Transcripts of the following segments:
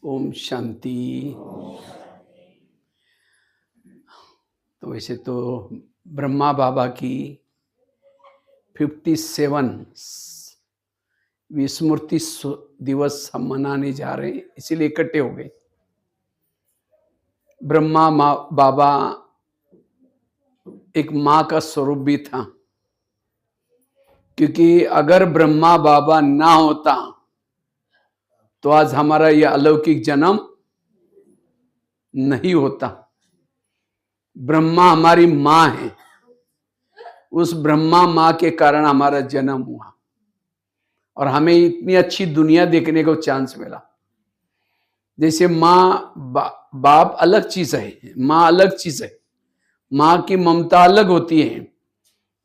ओम शांति। तो वैसे तो ब्रह्मा बाबा की 57 विस्मृति दिवस हम मनाने जा रहे हैं, इसीलिए इकट्ठे हो गए। ब्रह्मा बाबा एक माँ का स्वरूप भी था, क्योंकि अगर ब्रह्मा बाबा ना होता तो आज हमारा यह अलौकिक जन्म नहीं होता। ब्रह्मा हमारी माँ है, उस ब्रह्मा माँ के कारण हमारा जन्म हुआ और हमें इतनी अच्छी दुनिया देखने को चांस मिला। जैसे माँ बाप अलग चीज है, माँ अलग चीज है। माँ की ममता अलग होती है।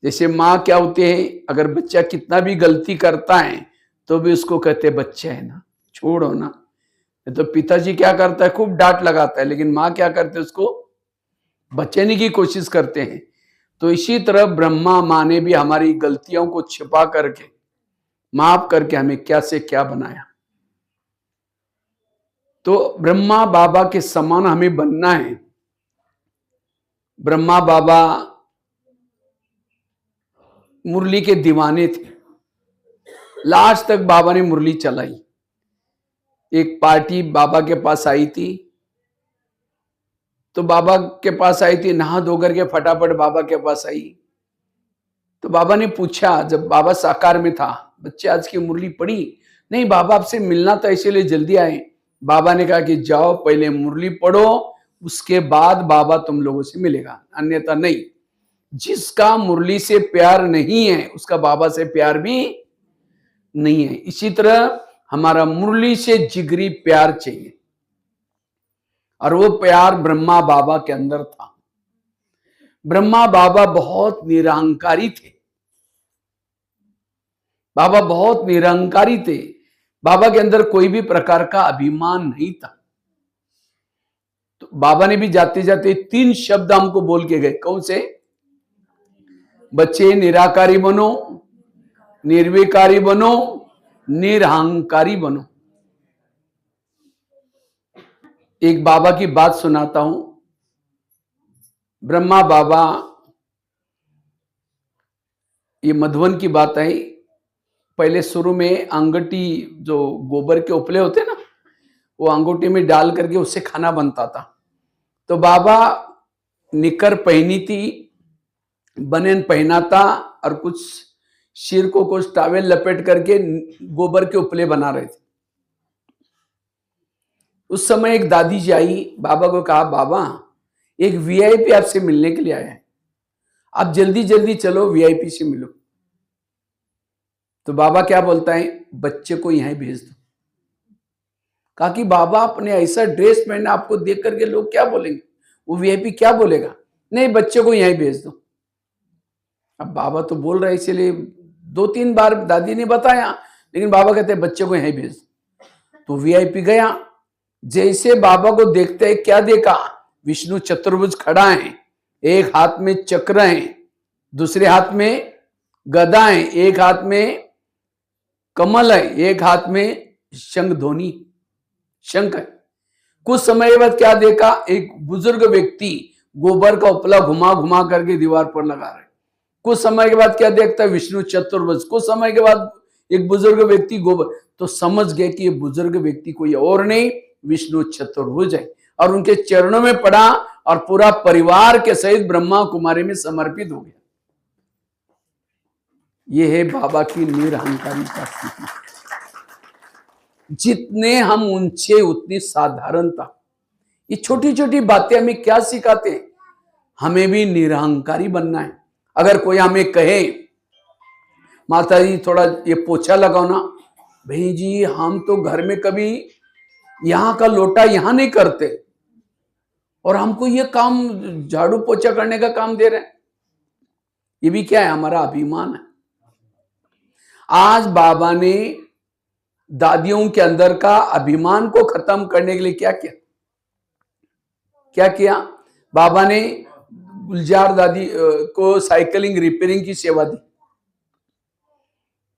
जैसे माँ क्या होती है, अगर बच्चा कितना भी गलती करता है तो भी उसको कहते बच्चा है ना, छोड़ो ना। तो पिताजी क्या करता है, खूब डांट लगाता है, लेकिन माँ क्या करते है, उसको बचाने की कोशिश करते हैं। तो इसी तरह ब्रह्मा माँ ने भी हमारी गलतियों को छिपा करके, माफ करके हमें क्या से क्या बनाया। तो ब्रह्मा बाबा के समान हमें बनना है। ब्रह्मा बाबा मुरली के दीवाने थे। लास्ट तक बाबा ने मुरली चलाई। एक पार्टी बाबा के पास आई थी, तो बाबा के पास आई थी, नहा धो करके फटाफट बाबा के पास आई। तो बाबा ने पूछा, जब बाबा साकार में था, बच्चे आज की मुरली पढ़ी? नहीं, बाबा आपसे मिलना था इसीलिए जल्दी आए। बाबा ने कहा कि जाओ पहले मुरली पढ़ो, उसके बाद बाबा तुम लोगों से मिलेगा, अन्यथा नहीं। जिसका मुरली से प्यार नहीं है उसका बाबा से प्यार भी नहीं है। इसी तरह हमारा मुरली से जिगरी प्यार चाहिए, और वो प्यार ब्रह्मा बाबा के अंदर था। ब्रह्मा बाबा बहुत निरहंकारी थे। बाबा बहुत निरहंकारी थे। बाबा के अंदर कोई भी प्रकार का अभिमान नहीं था। तो बाबा ने भी जाते जाते 3 शब्द हमको बोल के गए। कौन से? बच्चे निराकारी बनो, निर्विकारी बनो, निरहंकारी बनो। एक बाबा की बात सुनाता हूं। ब्रह्मा बाबा, ये मधुबन की बात है। पहले शुरू में अंगूठी, जो गोबर के उपले होते ना, वो अंगूठी में डाल करके उससे खाना बनता था। तो बाबा निकर पहनी थी, बनियान पहना था, और कुछ सिर को कुछ टॉवेल लपेट करके गोबर के उपले बना रहे थे। उस समय एक दादी जी आई, बाबा को कहा, बाबा एक वीआईपी आपसे मिलने के लिए आया है, आप जल्दी जल्दी चलो वीआईपी से मिलो। तो बाबा क्या बोलता है, बच्चे को यहीं भेज दो। कहा कि बाबा आपने ऐसा ड्रेस पहना, आपको देख करके लोग क्या बोलेंगे, वो वीआईपी क्या बोलेगा? नहीं, बच्चे को यहीं भेज दो। अब बाबा तो बोल रहे, इसलिए 2-3 बार दादी ने बताया, लेकिन बाबा कहते बच्चे को यहीं भेज दो। तो वीआईपी गया। जैसे बाबा को देखते हैं, क्या देखा? विष्णु चतुर्भुज खड़ा है, एक हाथ में चक्र है, दूसरे हाथ में गदा है, एक हाथ में कमल है, एक हाथ में शंख ध्वनि शंख है। कुछ समय बाद क्या देखा? एक बुजुर्ग व्यक्ति गोबर का उपला घुमा घुमा करके दीवार पर लगा रहे। कुछ समय के बाद क्या देखता है? विष्णु चतुर्भुज। कुछ समय के बाद एक बुजुर्ग व्यक्ति गोबर। तो समझ गए कि ये बुजुर्ग व्यक्ति कोई और नहीं, विष्णु चतुर्भुज है, और उनके चरणों में पड़ा और पूरा परिवार के सहित ब्रह्मा कुमारी में समर्पित हो गया। ये है बाबा की निरहंकारी का स्थिति। जितने हम ऊंचे उतनी साधारणता। ये छोटी छोटी बातें हमें क्या सिखाते हैं? हमें भी निरहंकारी बनना है। अगर कोई हमें कहे, माता जी थोड़ा ये पोछा लगाओ ना, भाई जी हम तो घर में कभी यहां का लोटा यहां नहीं करते, और हमको ये काम झाड़ू पोछा करने का काम दे रहे हैं। ये भी क्या है? हमारा अभिमान है। आज बाबा ने दादियों के अंदर का अभिमान को खत्म करने के लिए क्या किया? क्या किया? बाबा ने गुलजार दादी को साइकिलिंग रिपेयरिंग की सेवा दी।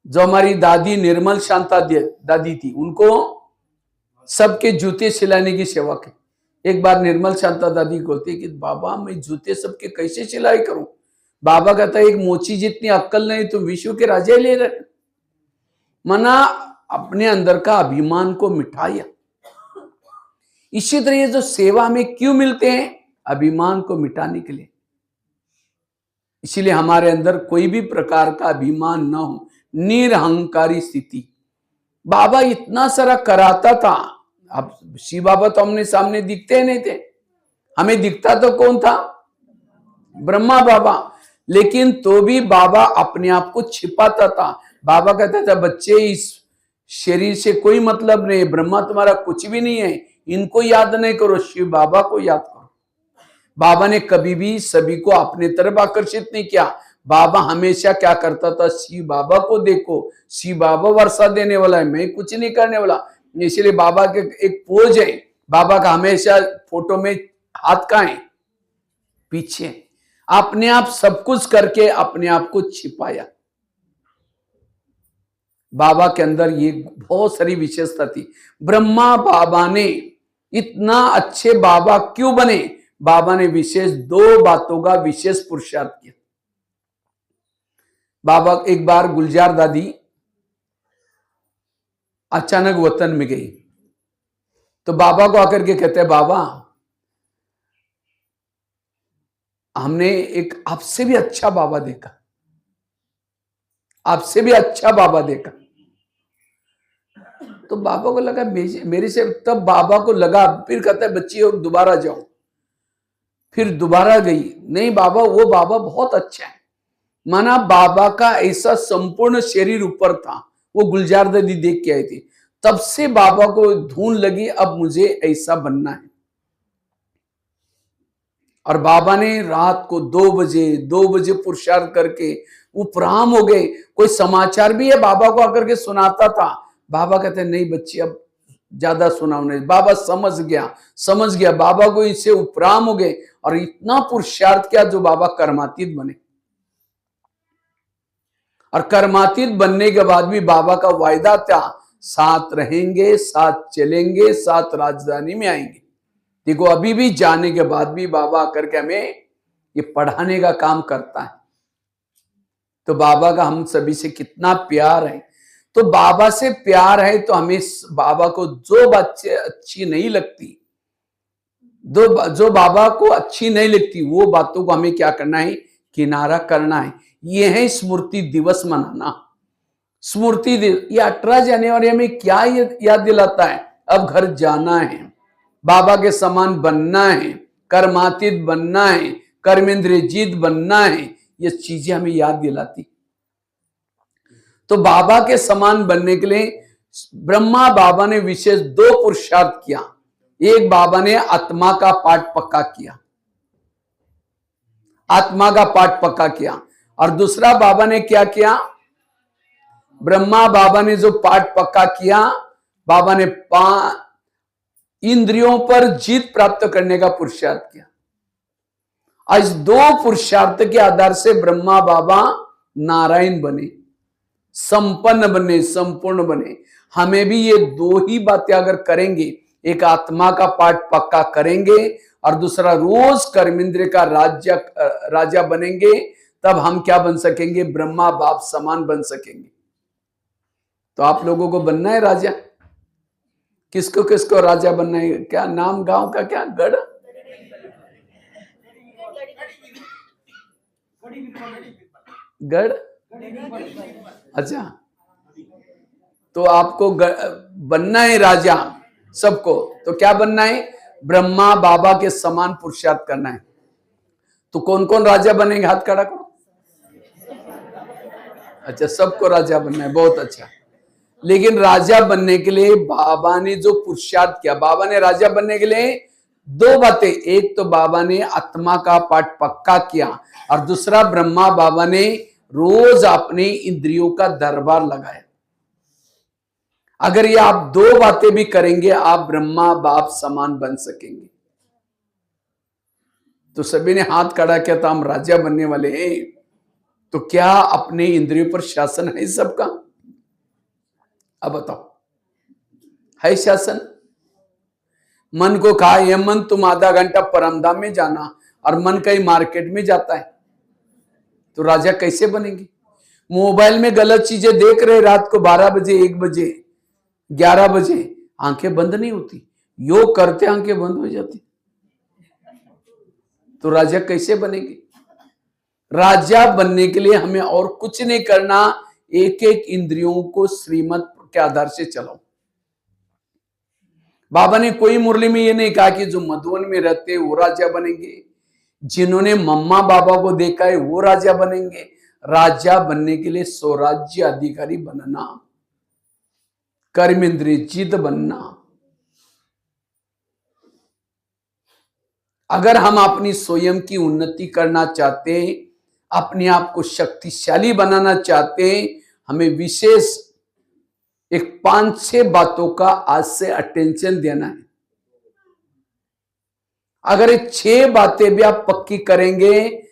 जो हमारी दादी निर्मल शांता दादी थी, उनको सबके जूते सिलाने की सेवा की। एक बार निर्मल शांता दादी बोलती कि बाबा मैं जूते सबके कैसे सिलाई करूं। बाबा कहता है एक मोची जितनी अक्कल नहीं तुम विश्व के राजा ले रहे। मना अपने अंदर का अभिमान को मिटाया। इसी तरह ये जो सेवा में क्यों मिलते हैं, अभिमान को मिटाने के लिए। इसीलिए हमारे अंदर कोई भी प्रकार का अभिमान ना हो, निरहंकारी स्थिति। बाबा इतना सारा कराता था। अब शिव बाबा तो हमने सामने दिखते नहीं थे, हमें दिखता तो कौन था, ब्रह्मा बाबा। लेकिन तो भी बाबा अपने आप को छिपाता था। बाबा कहता था बच्चे इस शरीर से कोई मतलब नहीं, ब्रह्मा तुम्हारा कुछ भी नहीं है, इनको याद नहीं करो, शिव बाबा को याद करो। बाबा ने कभी भी सभी को अपने तरफ आकर्षित नहीं किया। बाबा हमेशा क्या करता था, शिव बाबा को देखो, शिव बाबा वर्षा देने वाला है, मैं कुछ नहीं करने वाला। इसलिए बाबा के एक पोज है, बाबा का हमेशा फोटो में हाथ का है पीछे, अपने आप सब कुछ करके अपने आप को छिपाया। बाबा के अंदर ये बहुत सारी विशेषता थी। ब्रह्मा बाबा ने इतना अच्छे बाबा क्यों बने, बाबा ने विशेष दो बातों का विशेष पुरुषार्थ किया। बाबा एक बार गुलजार दादी अचानक वतन में गई, तो बाबा को आकर के कहते हैं बाबा हमने एक आपसे भी अच्छा बाबा देखा, आपसे भी अच्छा बाबा देखा। तो बाबा को लगा मेरे से, तब बाबा को लगा, फिर कहता है बच्ची और दोबारा जाओ। फिर दोबारा गई, नहीं बाबा वो बाबा बहुत अच्छा है। माना बाबा का ऐसा संपूर्ण शरीर ऊपर था, वो गुलजार दादी देख के आई थी। तब से बाबा को धुन लगी अब मुझे ऐसा बनना है। और बाबा ने रात को 2 बजे पुरुषार्थ करके उपराम हो गए। कोई समाचार भी है बाबा को आकर के सुनाता था। बाबा कहते नहीं बच्ची अब ज्यादा सुनाओ नहीं। बाबा समझ गया बाबा को, इससे उपराम हो गए और इतना पुरुषार्थ किया जो बाबा कर्मातीत बने। और कर्मातीत बनने के बाद भी बाबा का वायदा था, साथ रहेंगे, साथ चलेंगे, साथ राजधानी में आएंगे। देखो अभी भी जाने के बाद भी बाबा आकर के हमें ये पढ़ाने का काम करता है। तो बाबा का हम सभी से कितना प्यार है। तो बाबा से प्यार है तो हमें बाबा को जो बातें अच्छी नहीं लगती, जो बाबा को अच्छी नहीं लगती, वो बातों को हमें क्या करना है, किनारा करना है। ये है स्मृति दिवस मनाना। स्मृति दिवस ये 18 जनवरी में क्या याद दिलाता है, अब घर जाना है, बाबा के समान बनना है, कर्मातीत बनना है, कर्मेंद्रजीत बनना है। ये चीजें हमें याद दिलाती। तो बाबा के समान बनने के लिए ब्रह्मा बाबा ने विशेष 2 पुरुषार्थ किया। एक बाबा ने आत्मा का पाठ पक्का किया, आत्मा का पाठ पक्का किया। और दूसरा बाबा ने क्या किया, ब्रह्मा बाबा ने जो पाठ पक्का किया, बाबा ने इंद्रियों पर जीत प्राप्त करने का पुरुषार्थ किया। आज 2 पुरुषार्थ के आधार से ब्रह्मा बाबा नारायण बने, संपन्न बने, संपूर्ण बने। हमें भी ये 2 ही बातें अगर करेंगे, एक आत्मा का पाठ पक्का करेंगे और दूसरा रोज कर्मेंद्र का राजा बनेंगे, तब हम क्या बन सकेंगे, ब्रह्मा बाप समान बन सकेंगे। तो आप लोगों को बनना है राजा। किसको किसको राजा बनना है, क्या नाम गांव का, क्या गढ़, गढ़, अच्छा। तो आपको बनना है राजा सबको। तो क्या बनना है, ब्रह्मा बाबा के समान पुरुषार्थ करना है। तो कौन कौन राजा बनेंगे, हाथ खड़ा करो। अच्छा सबको राजा बनना है, बहुत अच्छा। लेकिन राजा बनने के लिए बाबा ने जो पुरुषार्थ किया, बाबा ने राजा बनने के लिए 2 बातें, एक तो बाबा ने आत्मा का पाठ पक्का किया और दूसरा ब्रह्मा बाबा ने रोज अपने इंद्रियों का दरबार लगाया। अगर ये आप 2 बातें भी करेंगे, आप ब्रह्मा बाप समान बन सकेंगे। तो सभी ने हाथ खड़ा किया था, हम राजा बनने वाले हैं। तो क्या अपने इंद्रियों पर शासन है सबका? अब बताओ, है शासन? मन को कहा ये मन तुम आधा घंटा परमधाम में जाना, और मन कहीं मार्केट में जाता है, तो राजा कैसे बनेंगे? मोबाइल में गलत चीजें देख रहे रात को 12 बजे, 1 बजे, 11 बजे, आंखें बंद नहीं होती, योग करते आंखें बंद हो जाती, तो राजा कैसे बनेंगे? राजा बनने के लिए हमें और कुछ नहीं करना, एक एक इंद्रियों को श्रीमत के आधार से चलाओ। बाबा ने कोई मुरली में ये नहीं कहा कि जो मधुवन में रहते हैं वो राजा बनेंगे, जिन्होंने मम्मा बाबा को देखा है वो राजा बनेंगे। राजा बनने के लिए स्वराज्य अधिकारी बनना, कर्मेंद्रिय जित बनना। अगर हम अपनी स्वयं की उन्नति करना चाहते हैं, अपने आप को शक्तिशाली बनाना चाहते हैं, हमें विशेष एक 5-6 बातों का आज से अटेंशन देना है। अगर ये 6 बातें भी आप पक्की करेंगे,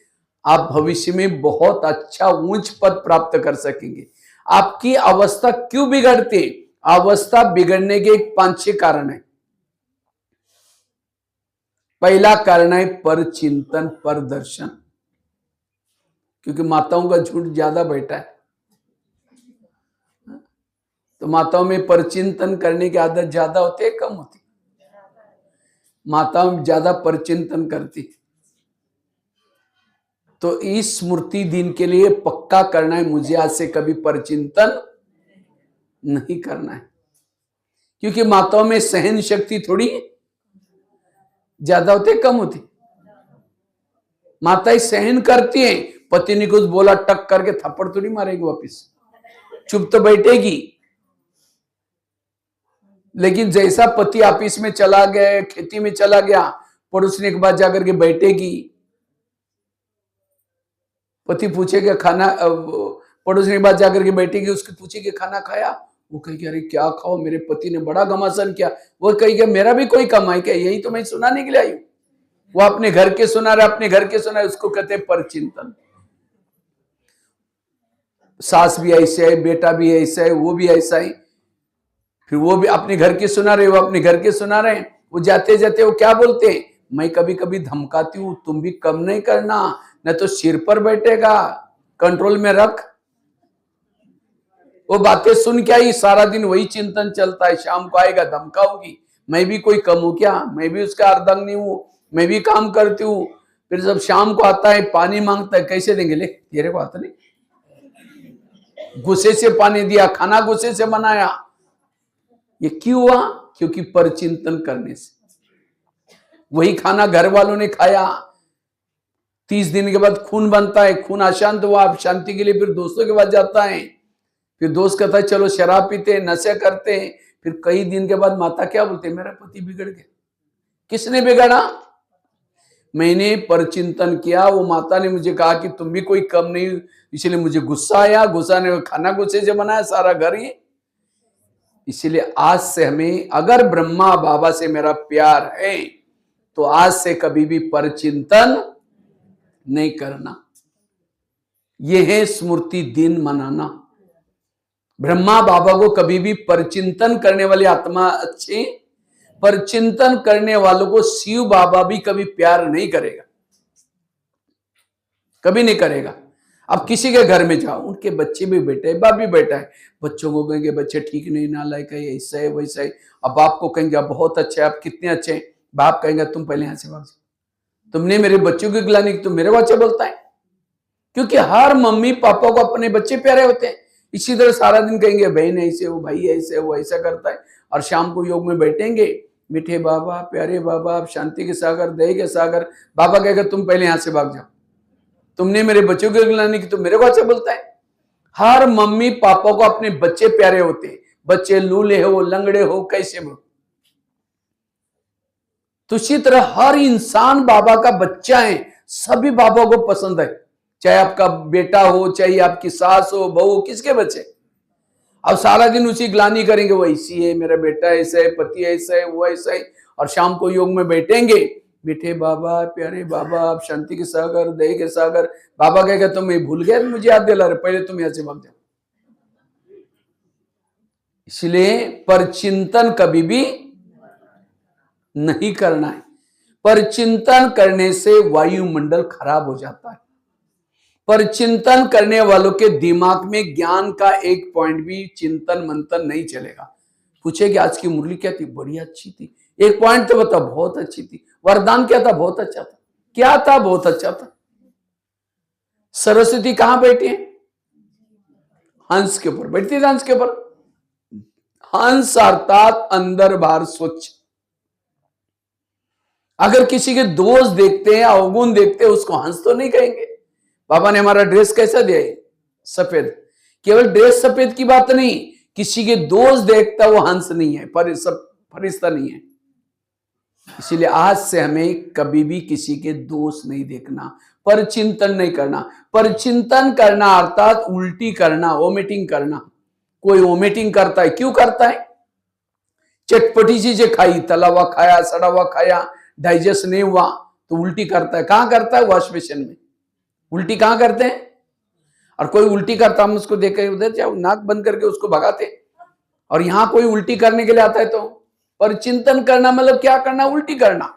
आप भविष्य में बहुत अच्छा ऊंच पद प्राप्त कर सकेंगे। आपकी अवस्था क्यों बिगड़ती? अवस्था बिगड़ने के 5-6 कारण है। पहला कारण है पर चिंतन, पर दर्शन, क्योंकि माताओं का झूठ ज्यादा बैठा है, तो माताओं में परचिंतन करने की आदत ज्यादा होती है, कम होती? माताओं ज्यादा परचिंतन करती। तो इस स्मृति दिन के लिए पक्का करना है, मुझे आज से कभी परचिंतन नहीं करना है, क्योंकि माताओं में सहन शक्ति थोड़ी ज्यादा होती है, कम होती? माताएं सहन करती हैं, पति ने कुछ बोला टक करके थप्पड़ थोड़ी मारेगी वापिस, चुप तो बैठेगी। लेकिन जैसा पति ऑफिस में चला गया, खेती में चला गया, पड़ोसने के बाद जाकर के बैठेगी, पति पूछेगा खाना, पड़ोसने के बाद जाकर के बैठेगी, उसके पूछेगी खाना खाया, वो कहेगी अरे क्या खाओ, मेरे पति ने बड़ा घमासान किया। वो कहेगी मेरा भी कोई कमाई क्या, यही तो मैं सुनाने के लिए आई हूं। वो अपने घर के सुना रहा, अपने घर के सुना रहा, उसको कहते हैं परचिंतन। सास भी ऐसे है, बेटा भी ऐसा है, वो भी ऐसा है, फिर वो भी अपने घर के सुना रहे, वो अपने घर के सुना रहे हैं। वो जाते जाते वो क्या बोलते हैं, मैं कभी कभी धमकाती हूं, तुम भी कम नहीं करना, न तो सिर पर बैठेगा, कंट्रोल में रख। वो बातें सुन क्या ही सारा दिन वही चिंतन चलता है, शाम को आएगा धमकाऊंगी, मैं भी कोई कम हूं क्या, मैं भी उसका अर्धांग नहीं हूं, मैं भी काम करती हूँ। फिर जब शाम को आता है पानी मांगता है, कैसे देंगे, ले तेरे को आता नहीं, गुस्से से पानी दिया, खाना गुस्से से बनाया। ये क्यों हुआ? क्योंकि परचिंतन करने से। वही खाना घर वालों ने खाया, 30 दिन के बाद खून बनता है, खून अशांत हुआ, आप शांति के लिए फिर दोस्तों के पास जाता है, फिर दोस्त कहता है चलो शराब पीते, नशे करते हैं। फिर कई दिन के बाद माता क्या बोलते, मेरा पति बिगड़ गया। किसने बिगड़ा? मैंने परचिंतन किया, वो माता ने मुझे कहा कि तुम भी कोई कम नहीं, इसलिए मुझे गुस्सा आया, गुस्सा ने खाना गुस्से से बनाया, सारा घर ही। इसलिए आज से हमें, अगर ब्रह्मा बाबा से मेरा प्यार है, तो आज से कभी भी परचिंतन नहीं करना। यह है स्मृति दिन मनाना। ब्रह्मा बाबा को कभी भी परचिंतन करने वाली आत्मा अच्छी, परचिंतन करने वालों को शिव बाबा भी कभी प्यार नहीं करेगा, कभी नहीं करेगा। अब किसी के घर में जाओ, उनके बच्चे भी बैठे हैं, बाप भी बैठा है, बच्चों को कहेंगे बच्चे ठीक नहीं, नालायक है, ऐसा है वैसा है। अब बाप को कहेंगे आप बहुत अच्छे, आप कितने अच्छे हैं। बाप कहेंगे तुम पहले यहां से भाग जाओ, तुमने मेरे बच्चों की गिलानी की, तुम मेरे बच्चे बोलता है। क्योंकि हर मम्मी पापा को अपने बच्चे प्यारे होते हैं। इसी तरह सारा दिन कहेंगे बहन ऐसे, वो भाई ऐसे, वो ऐसा करता है, और शाम को योग में बैठेंगे, मीठे बाबा, प्यारे बाबा, आप शांति के सागर, दया के सागर। बाबा कहेगा तुम पहले यहां से भाग जाओ, तुमने मेरे बच्चों की गिलानी की, तुम मेरे को अच्छा बोलता है। हर मम्मी पापा को अपने बच्चे प्यारे होते हैं, बच्चे लूले हो, लंगड़े हो, कैसे हो। तो इसी तरह हर इंसान बाबा का बच्चा है, सभी बाबा को पसंद है, चाहे आपका बेटा हो, चाहे आपकी सास हो, बहू, किसके बच्चे। अब सारा दिन उसी ग्लानी करेंगे, वो ऐसी है, मेरा बेटा ऐसा है, पति ऐसा है, वो ऐसा है, और शाम को योग में बैठेंगे, मीठे बाबा, प्यारे बाबा, आप शांति के सागर, दया के सागर। बाबा कहेगा तुम मैं भूल गया, मुझे याद दिला रहे, पहले तुम यहां से भाग जाओ। इसलिए परचिंतन कभी भी नहीं करना है। पर चिंतन करने से वायुमंडल खराब हो जाता है। पर चिंतन करने वालों के दिमाग में ज्ञान का एक पॉइंट भी चिंतन मंथन नहीं चलेगा। पूछे कि आज की मुरली क्या थी? बड़ी अच्छी थी। एक पॉइंट तो बता, बहुत अच्छी थी। वरदान क्या था? बहुत अच्छा था। क्या था? बहुत अच्छा था। सरस्वती कहां बैठी है? हंस के ऊपर बैठती है। हंस के ऊपर, हंस अर्थात अंदर बाहर स्वच्छ। अगर किसी के दोष देखते हैं, अवगुण देखते हैं, उसको हंस तो नहीं कहेंगे। बाबा ने हमारा ड्रेस कैसा दिया है? सफेद। केवल ड्रेस सफेद की बात नहीं, किसी के दोष देखता वो हंस नहीं है, पर सब फरिश्ता नहीं है। इसीलिए आज से हमें कभी भी किसी के दोष नहीं देखना, पर चिंतन नहीं करना। पर चिंतन करना अर्थात उल्टी करना, वोमिटिंग करना। कोई वोमिटिंग करता है, क्यों करता है? चटपटी चीजें खाई, तला हुआ खाया, सड़ा हुआ खाया, डाइजेस्ट नहीं हुआ तो उल्टी करता है। कहां करता है? वॉश बेसिन में। उल्टी कहां करते हैं? और कोई उल्टी करता, हम उसको देख के उधर जाओ, नाक बंद करके उसको भगाते। और यहां कोई उल्टी करने के लिए आता है तो पर चिंतन करना मतलब क्या करना? उल्टी करना।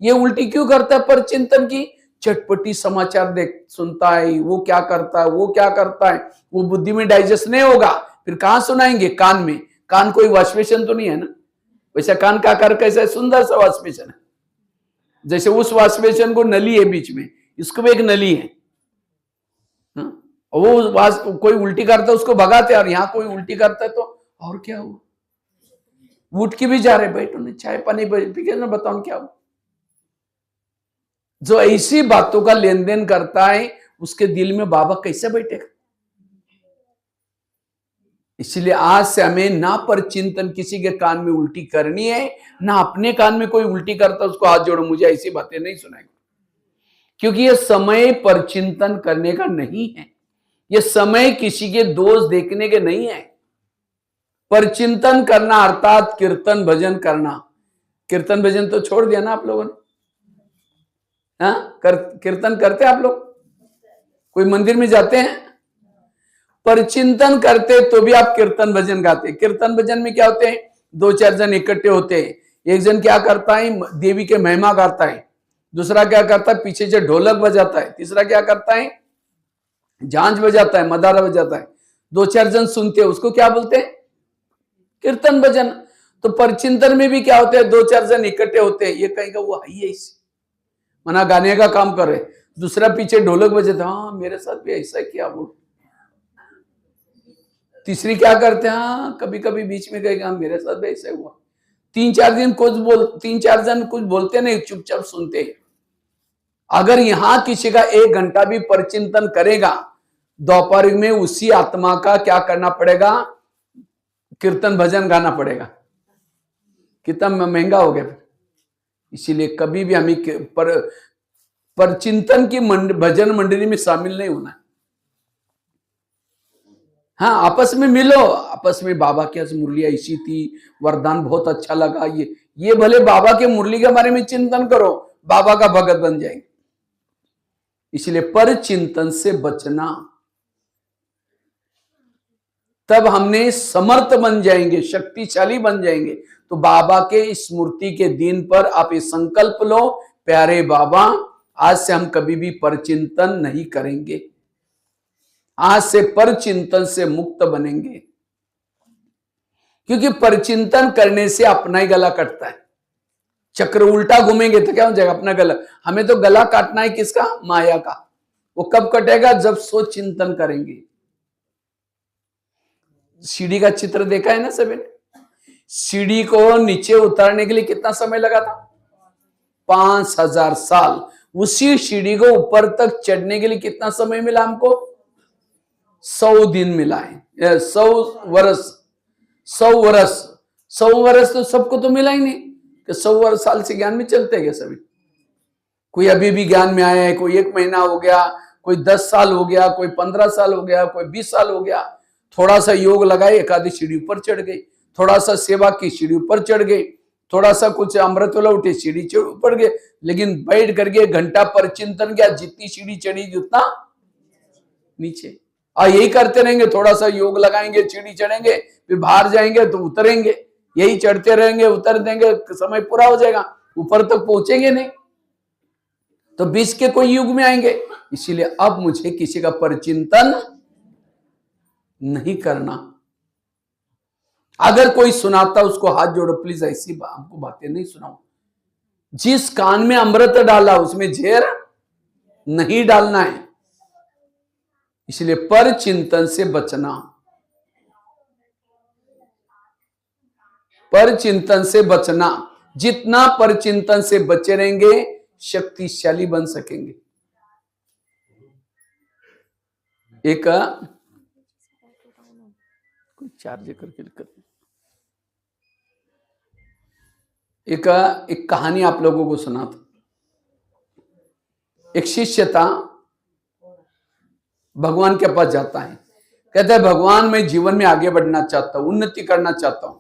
ये उल्टी क्यों करता है? पर चिंतन की चटपटी समाचार देख सुनता है, वो क्या करता है, वो क्या करता है, वो बुद्धि में डाइजेस्ट नहीं होगा, फिर कहां सुनाएंगे? कान में। कान कोई वॉश बेसिन तो नहीं है ना? वैसे कान का आकार कैसा है? सुंदर सा वॉश बेसिन है। जैसे उस वॉश बेसिन को नली है बीच में, इसको भी एक नली है। वो कोई उल्टी करता है उसको भगाते, और यहां कोई उल्टी करता है तो और क्या हुआ? उठ के भी जा रहे, बैठो नहीं, चाय पानी पी के ना, बताओ क्या हुआ? जो ऐसी बातों का लेन देन करता है, उसके दिल में बाबा कैसे बैठेगा? इसलिए आज से हमें ना पर चिंतन किसी के कान में उल्टी करनी है, ना अपने कान में कोई उल्टी करता उसको हाथ जोड़ो, मुझे ऐसी बातें नहीं सुनाएंगे। क्योंकि यह समय पर चिंतन करने का नहीं है, यह समय किसी के दोष देखने के नहीं है। पर चिंतन करना अर्थात कीर्तन भजन करना। कीर्तन भजन तो छोड़ दिया ना आप लोगों ने? कीर्तन करते आप लोग? कोई मंदिर में जाते हैं? पर चिंतन करते तो भी आप कीर्तन भजन गाते। कीर्तन भजन में क्या होते हैं? 2-4 जन इकट्ठे होते हैं। एक जन क्या करता है? देवी के महिमा गाता है। दूसरा क्या करता है? पीछे से ढोलक बजाता है। तीसरा क्या करता है? झांझ बजाता है, मदारा बजाता है। 2-4 जन सुनते हैं, उसको क्या बोलते हैं? कीर्तन भजन। तो पर चिंतन में भी क्या होते हैं? 2-4 जन इकट्ठे होते हैं। ये कहेगा वो है ही ऐसी, मना गाने का काम कर रहे, दूसरा पीछे ढोलक बजाता, हाँ मेरे साथ भी ऐसा किया वो। तीसरी क्या करते हैं? हाँ कभी कभी बीच में कहेगा मेरे साथ भी ऐसा हुआ। 3-4 जन कुछ बोलते नहीं, चुपचाप सुनते। अगर यहां किसी का 1 घंटा भी परचिंतन करेगा, दोपहर में उसी आत्मा का क्या करना पड़ेगा? कीर्तन भजन गाना पड़ेगा। कितना महंगा हो गया। इसीलिए कभी भी हमें पर चिंतन की भजन मंडली में शामिल नहीं होना। हाँ आपस में मिलो, आपस में बाबा की आज मुरली ऐसी थी, वरदान बहुत अच्छा लगा, ये भले बाबा के मुरली के बारे में चिंतन करो, बाबा का भगत बन जाएंगे। इसलिए पर चिंतन से बचना, तब हमने समर्थ बन जाएंगे, शक्तिशाली बन जाएंगे। तो बाबा के स्मृति के दिन पर आप ये संकल्प लो, प्यारे बाबा आज से हम कभी भी परचिंतन नहीं करेंगे, आज से परचिंतन से मुक्त बनेंगे। क्योंकि परचिंतन करने से अपना ही गला कटता है। चक्र उल्टा घूमेंगे तो क्या हो जाएगा? अपना गला। हमें तो गला काटना है किसका? माया का। वो कब कटेगा? जब सोच चिंतन करेंगे। सीढ़ी का चित्र देखा है ना सभी ने? सीढ़ी को नीचे उतारने के लिए कितना समय लगा था? 5000 साल। उसी सीढ़ी को ऊपर तक चढ़ने के लिए कितना समय मिला हमको? 100 दिन मिला है, 100 वर्ष। 100 वर्ष तो सबको तो मिला ही नहीं कि 100 साल से ज्ञान में चलते गए सभी। कोई अभी भी ज्ञान में आया है, कोई 1 महीना हो गया, कोई 10 साल हो गया, कोई 15 साल हो गया, कोई 20 साल हो गया। थोड़ा सा योग लगाए, एक आधी सीढ़ी ऊपर चढ़ गई, थोड़ा सा सेवा की सीढ़ी ऊपर चढ़ गई, थोड़ा सा कुछ अमृत वाला उठे सीढ़ी ऊपर गए। लेकिन बैठ करके 1 घंटा पर चिंतन किया, जितनी सीढ़ी चढ़ी उतना नीचे। और यही करते रहेंगे, थोड़ा सा योग लगाएंगे, सीढ़ी चढ़ेंगे, फिर बाहर जाएंगे तो उतरेंगे, यही चढ़ते रहेंगे, उतर देंगे, समय पूरा हो जाएगा, ऊपर तक पहुंचेंगे नहीं, तो बीच के कोई युग में आएंगे। इसीलिए अब मुझे किसी का परिचिंतन नहीं करना। अगर कोई सुनाता उसको हाथ जोड़ो, प्लीज ऐसी हमको बातें नहीं सुनाओ। जिस कान में अमृत डाला उसमें झेर नहीं डालना है। इसलिए पर चिंतन से बचना, पर चिंतन से बचना। जितना पर चिंतन से बचे रहेंगे शक्तिशाली बन सकेंगे। एक चार्ज करके एक कहानी आप लोगों को सुना था। एक शिष्य था, भगवान के पास जाता है, कहता है भगवान मैं जीवन में आगे बढ़ना चाहता हूं, उन्नति करना चाहता हूं।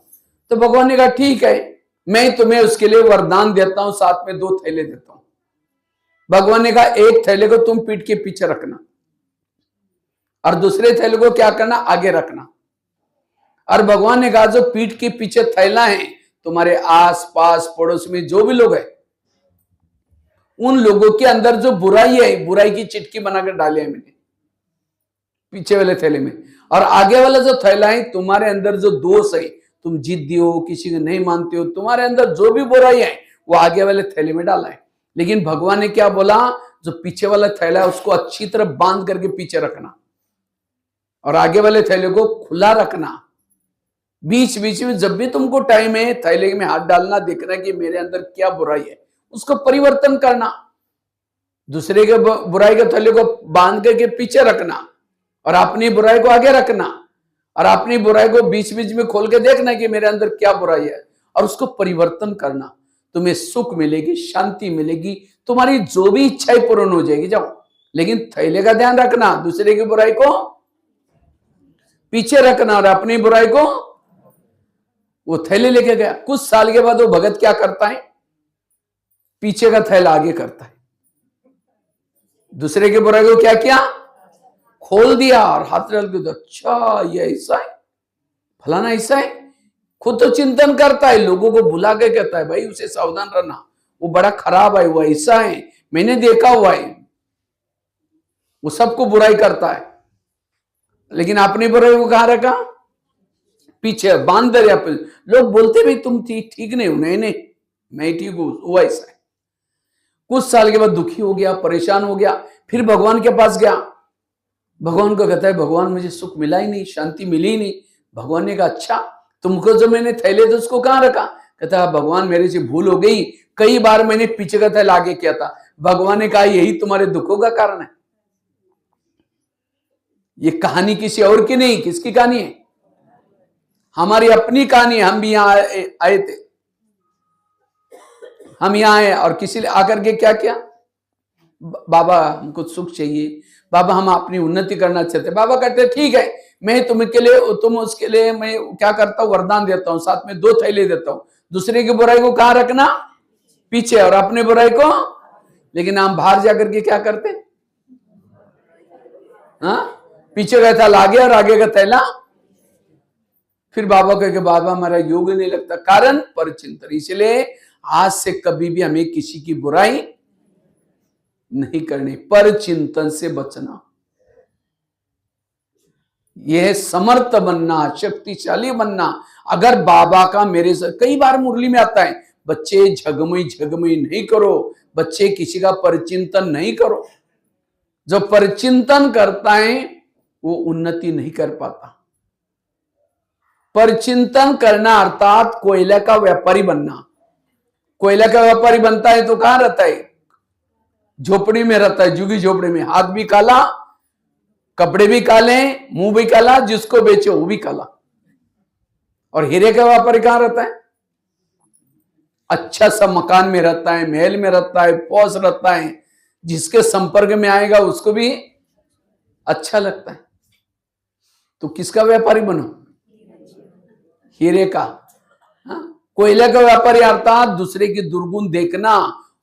तो भगवान ने कहा ठीक है, मैं तुम्हें उसके लिए वरदान देता हूं, साथ में 2 थैले देता हूं। भगवान ने कहा एक थैले को तुम पीठ के पीछे रखना और दूसरे थैले को क्या करना, आगे रखना। और भगवान ने कहा जो पीठ के पीछे थैला है, तुम्हारे आस पास पड़ोस में जो भी लोग हैं, उन लोगों के अंदर जो बुराई है, बुराई की चिटकी बनाकर डाली है मैंने पीछे वाले थैले में। और आगे वाला जो थैला है, तुम्हारे अंदर जो दोष है, तुम जिद्दी हो, किसी को नहीं मानते हो, तुम्हारे अंदर जो भी बुराई है वो आगे वाले थैले में डाला है। लेकिन भगवान ने क्या बोला, जो पीछे वाला थैला है उसको अच्छी तरह बांध करके पीछे रखना और आगे वाले थैले को खुला रखना। बीच बीच में जब भी तुमको टाइम है थैले में हाथ डालना, देखना कि मेरे अंदर क्या बुराई है, उसको परिवर्तन करना। दूसरे के बुराई के थैले को बांध करके पीछे रखना और अपनी बुराई को आगे रखना और अपनी बुराई को बीच बीच में खोल के देखना कि मेरे अंदर क्या बुराई है और उसको परिवर्तन करना। तुम्हें सुख मिलेगी, शांति मिलेगी, तुम्हारी जो भी इच्छाएं पूर्ण हो जाएगी। जाओ, लेकिन थैले का ध्यान रखना, दूसरे की बुराई को पीछे रखना और अपनी बुराई को। वो थैले लेके गया, कुछ साल के बाद वो भगत क्या करता है, पीछे का थैला आगे करता है। दूसरे की बुराई को क्या किया, खोल दिया और हाथ डाल के, अच्छा ये ऐसा है, फलाना ऐसा है। खुद तो चिंतन करता है, लोगों को बुला के कहता है भाई उसे सावधान रहना, वो बड़ा खराब है, वो ऐसा है, मैंने देखा हुआ है। वो सबको बुराई करता है, लेकिन अपनी बुराई को कहां रखा, पीछे बांध दिया। लोग बोलते भाई तुम ठीक नहीं हो, नहीं मैं ठीक हूं, वो ऐसा है। कुछ साल के बाद दुखी हो गया, परेशान हो गया, फिर भगवान के पास गया। भगवान को कहता है भगवान मुझे सुख मिला ही नहीं, शांति मिली ही नहीं। भगवान ने कहा अच्छा तुमको जो मैंने थैले थे उसको कहां रखा। कहता है भगवान मेरे से भूल हो गई, कई बार मैंने पीछे का थैला आगे किया था। भगवान ने कहा यही तुम्हारे दुखों का कारण है। ये कहानी किसी और की नहीं, किसकी कहानी है, हमारी अपनी कहानी है। हम भी यहां आए थे, हम यहां आए और किसी ने आकर के क्या किया, बाबा हमको सुख चाहिए, बाबा हम अपनी उन्नति करना चाहते। बाबा कहते ठीक है, मैं तुम्हें लिए, तुम उसके लिए मैं क्या करता हूँ, वरदान देता हूँ, साथ में 2 थैले देता हूँ। दूसरे की बुराई को कहां रखना, पीछे, और अपनी बुराई को। लेकिन हम बाहर जाकर के क्या करते, हाँ, पीछे का थैला आगे और आगे का थैला। फिर बाबा कहे बाबा हमारा योग नहीं लगता, कारण परचिंतन। इसलिए आज से कभी भी हमें किसी की बुराई नहीं करनी, पर चिंतन से बचना। यह समर्थ बनना, शक्तिशाली बनना। अगर बाबा का मेरे से कई बार मुरली में आता है, बच्चे झगमई नहीं करो, बच्चे किसी का परिचिंतन नहीं करो। जो परिचिंतन करता है वो उन्नति नहीं कर पाता। परिचिंतन करना अर्थात कोयले का व्यापारी बनना। कोयले का व्यापारी बनता है तो कहां रहता है, झोपड़ी में रहता है, झुगी झोपड़ी में, हाथ भी काला, कपड़े भी काले, मुंह भी काला, जिसको बेचो वो भी काला। और हीरे का व्यापारी कहां रहता है, अच्छा सा मकान में रहता है, महल में रहता है, पौष रहता है, जिसके संपर्क में आएगा उसको भी अच्छा लगता है। तो किसका व्यापारी बनो, हीरे का। कोयले का व्यापारी अर्थात दूसरे की दुर्गुण देखना,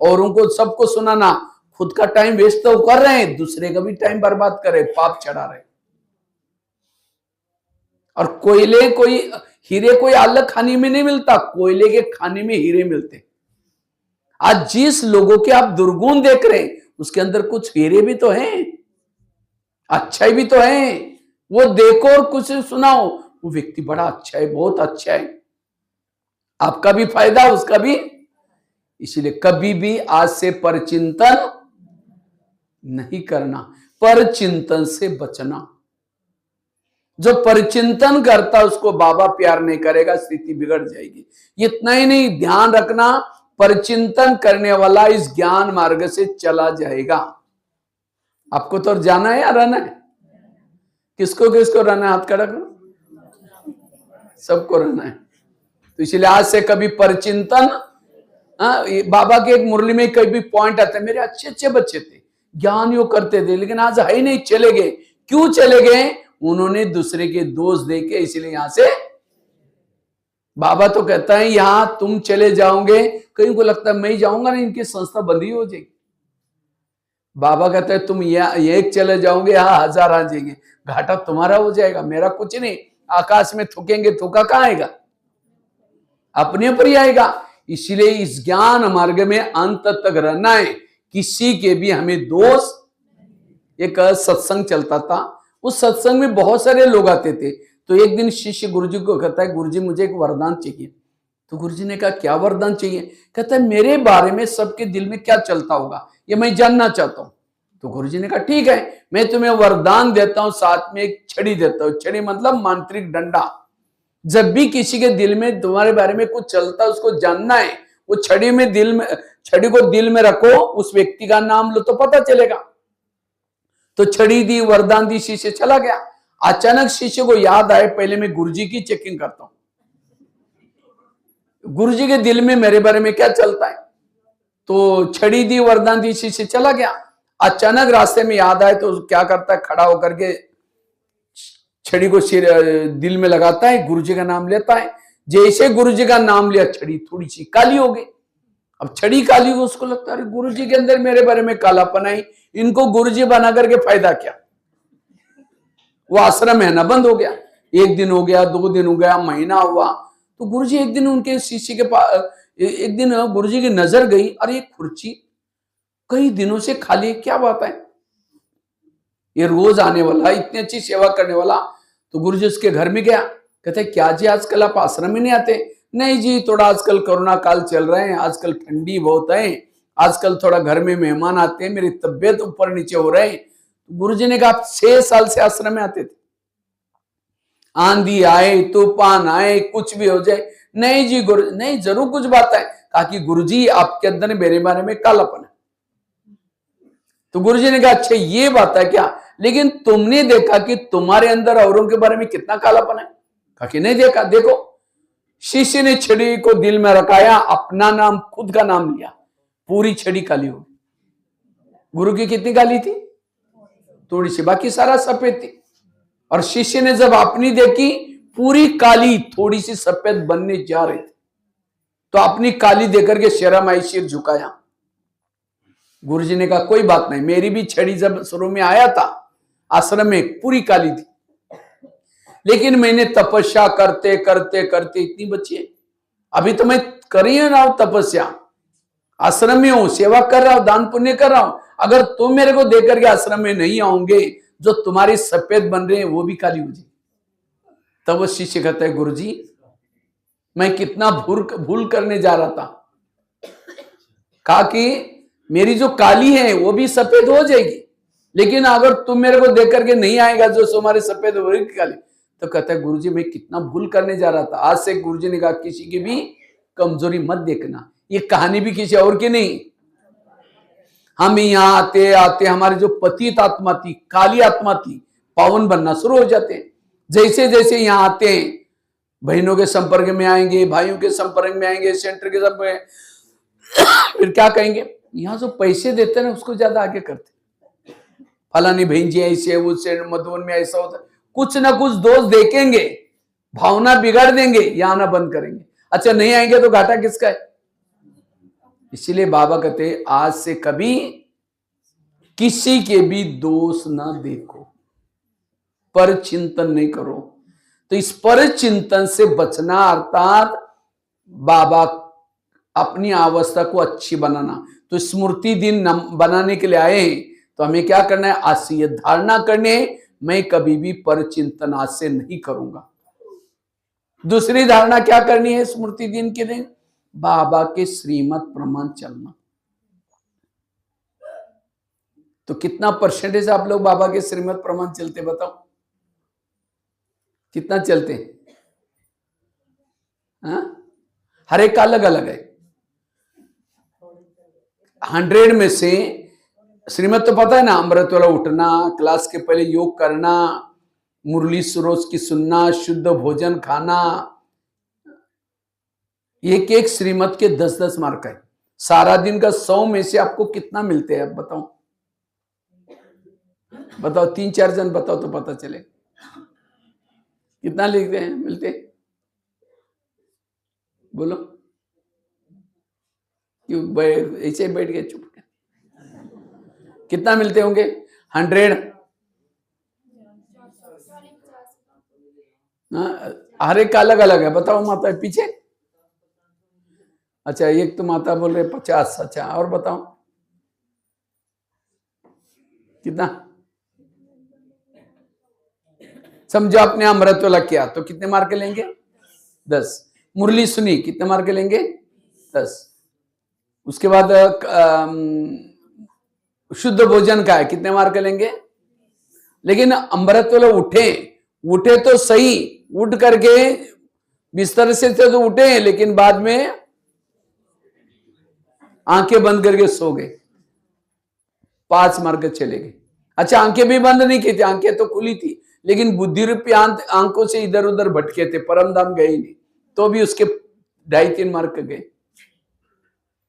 औरों को सबको सुनाना, खुद का टाइम वेस्ट तो कर रहे हैं, दूसरे का भी टाइम बर्बाद कर रहे, पाप चढ़ा रहे। और कोयले कोई हीरे कोई अलग खाने में नहीं मिलता, कोयले के खाने में हीरे मिलते। आज जिस लोगों के आप दुर्गुण देख रहे हैं उसके अंदर कुछ हीरे भी तो हैं, अच्छाई भी तो है। वो देखो और कुछ सुनाओ, वो व्यक्ति बड़ा अच्छा है, बहुत अच्छा है, आपका भी फायदा उसका भी। इसलिए कभी भी आज से परचिंतन नहीं करना, परचिंतन से बचना। जो परचिंतन करता उसको बाबा प्यार नहीं करेगा, स्थिति बिगड़ जाएगी। इतना ही नहीं, ध्यान रखना, परचिंतन करने वाला इस ज्ञान मार्ग से चला जाएगा। आपको तो जाना है या रहना है? किसको किसको रहना है? हाथ खड़ा करो। सबको रहना है। तो इसलिए आज से कभी परचिंतन, बाबा के एक मुरली में कभी पॉइंट आते हैं, मेरे अच्छे अच्छे बच्चे थे, ज्ञान योग करते थे, लेकिन आज है ही नहीं, चले गए। क्यों चले गए? उन्होंने दूसरे के दोष देखे, इसलिए यहां से। बाबा तो कहता है यहां तुम चले जाओगे, कहीं को लगता है मैं ही जाऊंगा ना, इनकी संस्था बंदी हो जाएगी। बाबा कहते हैं तुम एक चले जाओगे, यहां 1000 आ जाएंगे, घाटा तुम्हारा हो जाएगा, मेरा कुछ नहीं। आकाश में थूकेंगे, थूका कहां आएगा? अपने ऊपर ही आएगा। इसलिए इस ज्ञान मार्ग में अंत तक रहना है, किसी के भी हमें दोष। एक सत्संग चलता था, उस सत्संग में बहुत सारे लोग आते थे। तो एक दिन शिष्य गुरुजी को कहता है, गुरुजी मुझे एक वरदान चाहिए। तो गुरुजी ने कहा क्या वरदान चाहिए? कहता है मेरे बारे में सबके दिल में क्या चलता होगा ये मैं जानना चाहता हूं। तो गुरुजी ने कहा ठीक है, मैं तुम्हें वरदान देता हूं, साथ में एक छड़ी देता हूं। छड़ी मतलब मांत्रिक डंडा। जब भी किसी के दिल में तुम्हारे बारे में कुछ चलता है, उसको जानना है, वो छड़ी को दिल में रखो, उस व्यक्ति का नाम लो तो पता चलेगा। तो छड़ी दी, वरदान दी, शिष्य चला गया। अचानक शिष्य को याद आए, पहले मैं गुरुजी की चेकिंग करता हूं, गुरुजी के दिल में मेरे बारे में क्या चलता है। तो छड़ी दी, वरदान दी, शिष्य चला गया। अचानक रास्ते में याद आए तो क्या करता है, खड़ा होकर के छड़ी को दिल में लगाता है, गुरुजी का नाम लेता है। जैसे गुरुजी का नाम लिया, छड़ी थोड़ी सी काली हो गई। अब छड़ी काली हो, उसको लगता है गुरुजी के अंदर मेरे बारे में कालापन आई, इनको गुरुजी बना करके फायदा क्या? वो आश्रम है ना, बंद हो गया। 1 दिन हो गया, 2 दिन हो गया, महीना हुआ। तो गुरुजी एक दिन उनके शिष्य के पास, एक दिन गुरुजी की नजर गई, अरे ये कुर्सी कई दिनों से खाली, क्या बात है? ये रोज आने वाला, इतनी अच्छी सेवा करने वाला। तो गुरुजी उसके घर में गया, कहते क्या जी आजकल आप आश्रम में नहीं आते? नहीं जी, थोड़ा आजकल कोरोना काल चल रहे हैं, आजकल ठंडी बहुत है, आजकल थोड़ा घर में मेहमान आते हैं, मेरी तबीयत ऊपर नीचे हो रहे हैं। तो गुरुजी ने कहा आप 6 साल से आश्रम में आते थे, आंधी आए, तूफान आए, कुछ भी हो जाए। नहीं जी गुरु, नहीं जरूर कुछ बात है। कहा कि गुरुजी आपके अंदर मेरे बारे में कालापन है। तो गुरुजी ने कहा अच्छा ये बात है क्या, लेकिन तुमने देखा कि तुम्हारे अंदर औरों के बारे में कितना कालापन है? कहा कि नहीं देखा। देखो, शिष्य ने छड़ी को दिल में रखाया, अपना नाम, खुद का नाम लिया, पूरी छड़ी काली हो गई। गुरु की कितनी काली थी? थोड़ी सी, बाकी सारा सफेद थी। और शिष्य ने जब अपनी देखी, पूरी काली, थोड़ी सी सफेद बनने जा रही थी। तो अपनी काली देकर के शर्म आई, सिर झुकाया। गुरुजी ने कहा कोई बात नहीं, मेरी भी छड़ी जब शुरू में आया था आश्रम में पूरी काली थी, लेकिन मैंने तपस्या करते करते करते इतनी बची है। अभी तो मैं कर ही रहा हूं तपस्या, आश्रम में हूं, सेवा कर रहा हूं, दान पुण्य कर रहा हूं। अगर तुम मेरे को देकर के आश्रम में नहीं आओगे, जो तुम्हारी सफेद बन रहे हैं वो भी काली हो जाए। तब वो शिष्य कहता है गुरुजी मैं कितना भूल करने जा रहा था। कहा कि मेरी जो काली है वो भी सफेद हो जाएगी, लेकिन अगर तुम मेरे को देख करके नहीं आएगा, जो तुम्हारी सफेद हो रही काली। तो कहता है गुरुजी मैं कितना भूल करने जा रहा था। आज से गुरुजी ने कहा किसी की भी कमजोरी मत देखना। ये कहानी भी किसी और की नहीं। हम यहाँ आते आते हमारी जो पतित आत्मा थी, काली आत्मा थी, पावन बनना शुरू हो जाते हैं। जैसे जैसे यहाँ आते हैं, बहनों के संपर्क में आएंगे, भाइयों के संपर्क में आएंगे, सेंटर के संपर्क में, फिर क्या कहेंगे, यहाँ जो पैसे देते हैं उसको ज्यादा आगे करते, फलानी बहन जी ऐसे, उससे मधुबन में ऐसा होता है, कुछ ना कुछ दोष देखेंगे, भावना बिगाड़ देंगे, यहाँ आना बंद करेंगे। अच्छा नहीं आएंगे तो घाटा किसका है? इसीलिए बाबा कहते आज से कभी किसी के भी दोष ना देखो, पर चिंतन नहीं करो। तो इस पर चिंतन से बचना, अर्थात बाबा अपनी अवस्था को अच्छी बनाना। तो स्मृति दिन बनाने के लिए आए हैं, तो हमें क्या करना है? आज से ये धारणा करनी है, मैं कभी भी पर चिंतन आज से नहीं करूंगा। दूसरी धारणा क्या करनी है स्मृति दिन के दिन? बाबा के श्रीमत प्रमाण चलना। तो कितना परसेंटेज आप लोग बाबा के श्रीमत प्रमाण चलते, बताओ कितना चलते हैं? हर एक का अलग अलग है। 100 में से श्रीमत तो पता है ना, अमृत वाला उठना, क्लास के पहले योग करना, मुरली सरोज की सुनना, शुद्ध भोजन खाना, एक एक श्रीमत के 10-10 मार्क है। सारा दिन का 100 में से आपको कितना मिलते हैं? अब बताओ बताओ, 3-4 जन बताओ तो पता चले कितना लिखते हैं, मिलते? बोलो, क्यों ऐसे बैठ गए चुप? कितना मिलते होंगे? 100? हर एक का अलग अलग है। बताओ माता पीछे। अच्छा, एक तो माता बोल रहे 50। अच्छा, और बताओ कितना? समझो आपने अमृत वाला किया तो कितने मार्क लेंगे? 10। मुरली सुनी, कितने मार्क लेंगे? 10। उसके बाद शुद्ध भोजन का है, कितने मार्क लेंगे? लेकिन अमृत वाले उठे तो सही, उठ करके बिस्तर से तो उठे, लेकिन बाद में आंखें बंद करके सो गए, 5 मार्क चले गए। अच्छा, आंखें भी बंद नहीं की थी, आंखें तो खुली थी, लेकिन बुद्धि रूपी आंखों से इधर उधर भटके थे, परम धाम गए नहीं, तो भी उसके 2.5-3 मार्क गए।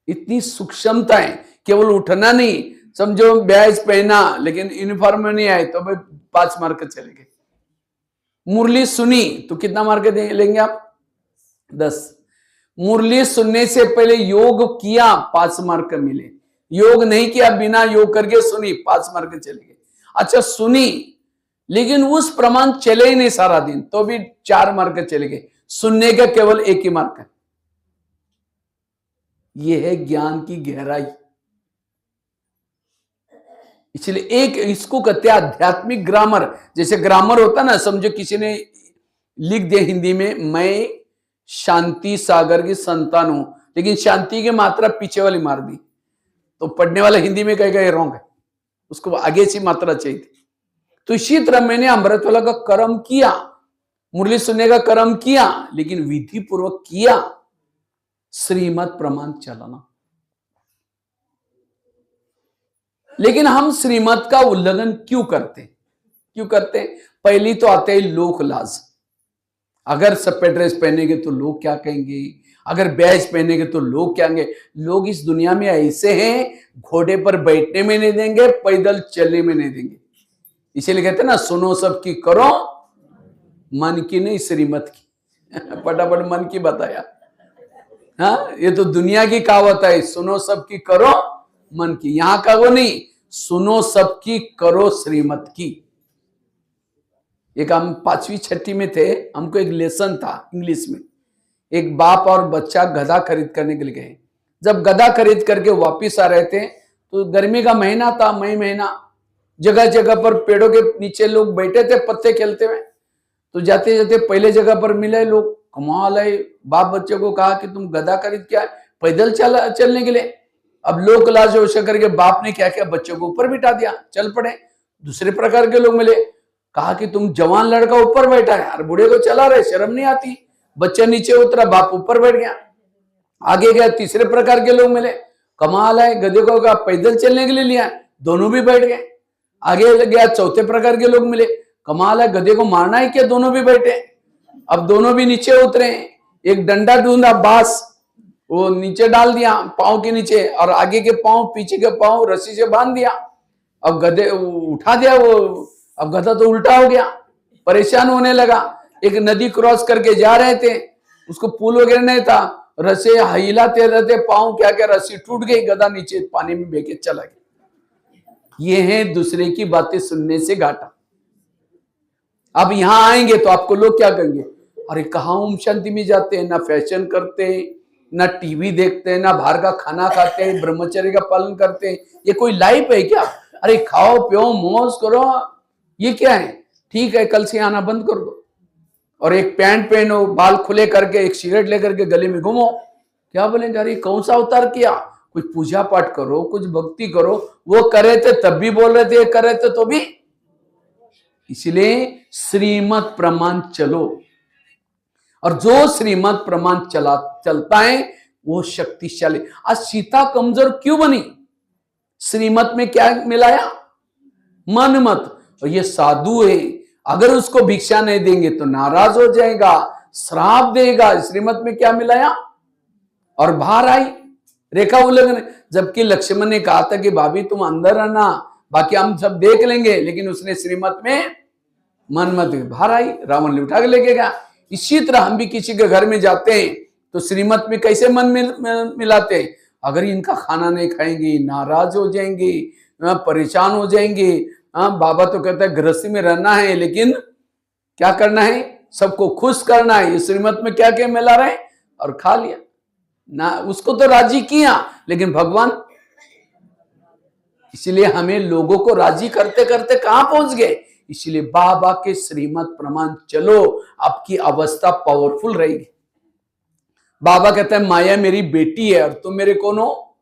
इतनी सूक्ष्मता है। केवल उठना नहीं, समझो बैज पहना लेकिन यूनिफॉर्म में नहीं आए तो भाई 5 मार्क चले गए। मुरली सुनी तो कितना मार्क लेंगे आप? 10। मुरली सुनने से पहले योग किया, 5 मार्क मिले। योग नहीं किया, बिना योग करके सुनी, 5 मार्क चले गए। अच्छा, सुनी लेकिन उस प्रमाण चले ही नहीं सारा दिन, तो भी 4 मार्क चले गए। सुनने का केवल 1 ही मार्क है। यह है ज्ञान की गहराई। इसलिए एक इसको कहते हैं आध्यात्मिक ग्रामर। जैसे ग्रामर होता ना, समझो किसी ने लिख दिया हिंदी में, मैं शांति सागर की संतान हूं, लेकिन शांति की मात्रा पीछे वाली मार दी, तो पढ़ने वाला हिंदी में कहेगा ये रॉन्ग है, उसको आगे से मात्रा चाहिए थी। तो इसी तरह मैंने अमृत वाला का कर्म किया, मुरली सुनने का कर्म किया, लेकिन विधि पूर्वक किया, श्रीमत प्रमाण चलाना। लेकिन हम श्रीमत का उल्लंघन क्यों करते? पहली तो आते ही लोक लाज। अगर सफेद ड्रेस पहनेंगे तो लोग क्या कहेंगे, अगर बैज पहनेंगे तो लोग क्या कहेंगे। लोग इस दुनिया में ऐसे हैं, घोड़े पर बैठने में नहीं देंगे, पैदल चलने में नहीं देंगे। इसीलिए कहते हैं ना, सुनो सबकी करो मन की नहीं श्रीमत की। फटाफट मन की बताया। हाँ, ये तो दुनिया की कहावत है, सुनो सबकी करो मन की। यहां का वो नहीं, सुनो सबकी करो श्रीमत की। एक हम 5वीं-6वीं में थे, हमको एक लेसन था इंग्लिश में। एक बाप और बच्चा गधा खरीद करने के लिए गए। जब गधा खरीद करके वापिस आ रहे थे तो गर्मी का महीना था, मई महीना, जगह जगह पर पेड़ों के नीचे लोग बैठे थे पत्ते खेलते हुए। तो जाते जाते पहले जगह पर मिले लोग, कमाल है। बाप बच्चे को कहा कि तुम गधा खरीद के आए पैदल चलने के लिए। अब लोग लाज होश करके बाप ने क्या किया, बच्चों को ऊपर बिठा दिया, चल पड़े। दूसरे प्रकार के लोग मिले, कहा कि तुम जवान लड़का ऊपर बैठा है और बूढ़े को चला रहे, शर्म नहीं आती। बच्चा नीचे उतरा, बाप ऊपर बैठ गया। आगे गया, तीसरे प्रकार के लोग मिले, कमाल है, गधे को कहा पैदल चलने के लिए लिया, दोनों भी बैठ गए। आगे गया, चौथे प्रकार के लोग मिले, कमाल है, गधे को मारना है क्या, दोनों भी बैठे। अब दोनों भी नीचे उतरे, एक डंडा ढूंढा, बांस, वो नीचे डाल दिया पांव के नीचे, और आगे के पांव पीछे के पांव रस्सी से बांध दिया। अब गधे उठा दिया वो, अब गधा तो उल्टा हो गया, परेशान होने लगा। एक नदी क्रॉस करके जा रहे थे, उसको पुल वगैरह नहीं था, रस्से हिलाते रहते पांव, क्या क्या रस्सी टूट गई, गधा नीचे पानी में बह के चला गया। ये है दूसरे की बातें सुनने से घाटा। अब यहां आएंगे तो आपको लोग क्या कहेंगे, अरे कहाँ ओम शांति में जाते हैं, ना फैशन करते हैं, ना टीवी देखते हैं, ना बाहर का खाना खाते हैं, ब्रह्मचर्य का पालन करते हैं। ये कोई लाइफ है क्या? अरे खाओ पियो मौज करो, ये क्या है? ठीक है, कल से आना बंद कर दो और एक पैंट पहनो, बाल खुले करके, एक सिगरेट लेकर के गले में घूमो। क्या बोलेंगे? अरे कौन सा अवतार किया? कुछ पूजा पाठ करो, कुछ भक्ति करो। वो करे थे तब भी बोल रहे थे, करे थे तो भी। इसलिए श्रीमत प्रमाण चलो, और जो श्रीमत प्रमाण चलता है वो शक्तिशाली। आज सीता कमजोर क्यों बनी? श्रीमत में क्या मिलाया? मन मत। और ये साधु है, अगर उसको भिक्षा नहीं देंगे तो नाराज हो जाएगा, श्राप देगा। श्रीमत में क्या मिलाया? और बाहर आई रेखा उल्लंघन। जबकि लक्ष्मण ने कहा था कि भाभी तुम अंदर रहना, बाकी हम सब देख लेंगे, लेकिन उसने श्रीमत में मन मत। बाहर आई, रावण ने उठा के लेके गया। इसी तरह हम भी किसी के घर में जाते हैं तो श्रीमत में कैसे मन मिलाते हैं? अगर इनका खाना नहीं खाएंगे नाराज हो जाएंगे, परेशान हो जाएंगे। बाबा तो कहता है गृहस्थी में रहना है, लेकिन क्या करना है? सबको खुश करना है। इस श्रीमत में क्या क्या मिला रहे और खा लिया ना, उसको तो राजी किया, लेकिन भगवान। इसलिए हमें लोगों को राजी करते करते कहां पहुंच गए? इसलिए बाबा के श्रीमत प्रमाण चलो, आपकी अवस्था पावरफुल रहेगी। बाबा कहते हैं माया मेरी बेटी है और तुम मेरे कौन हो?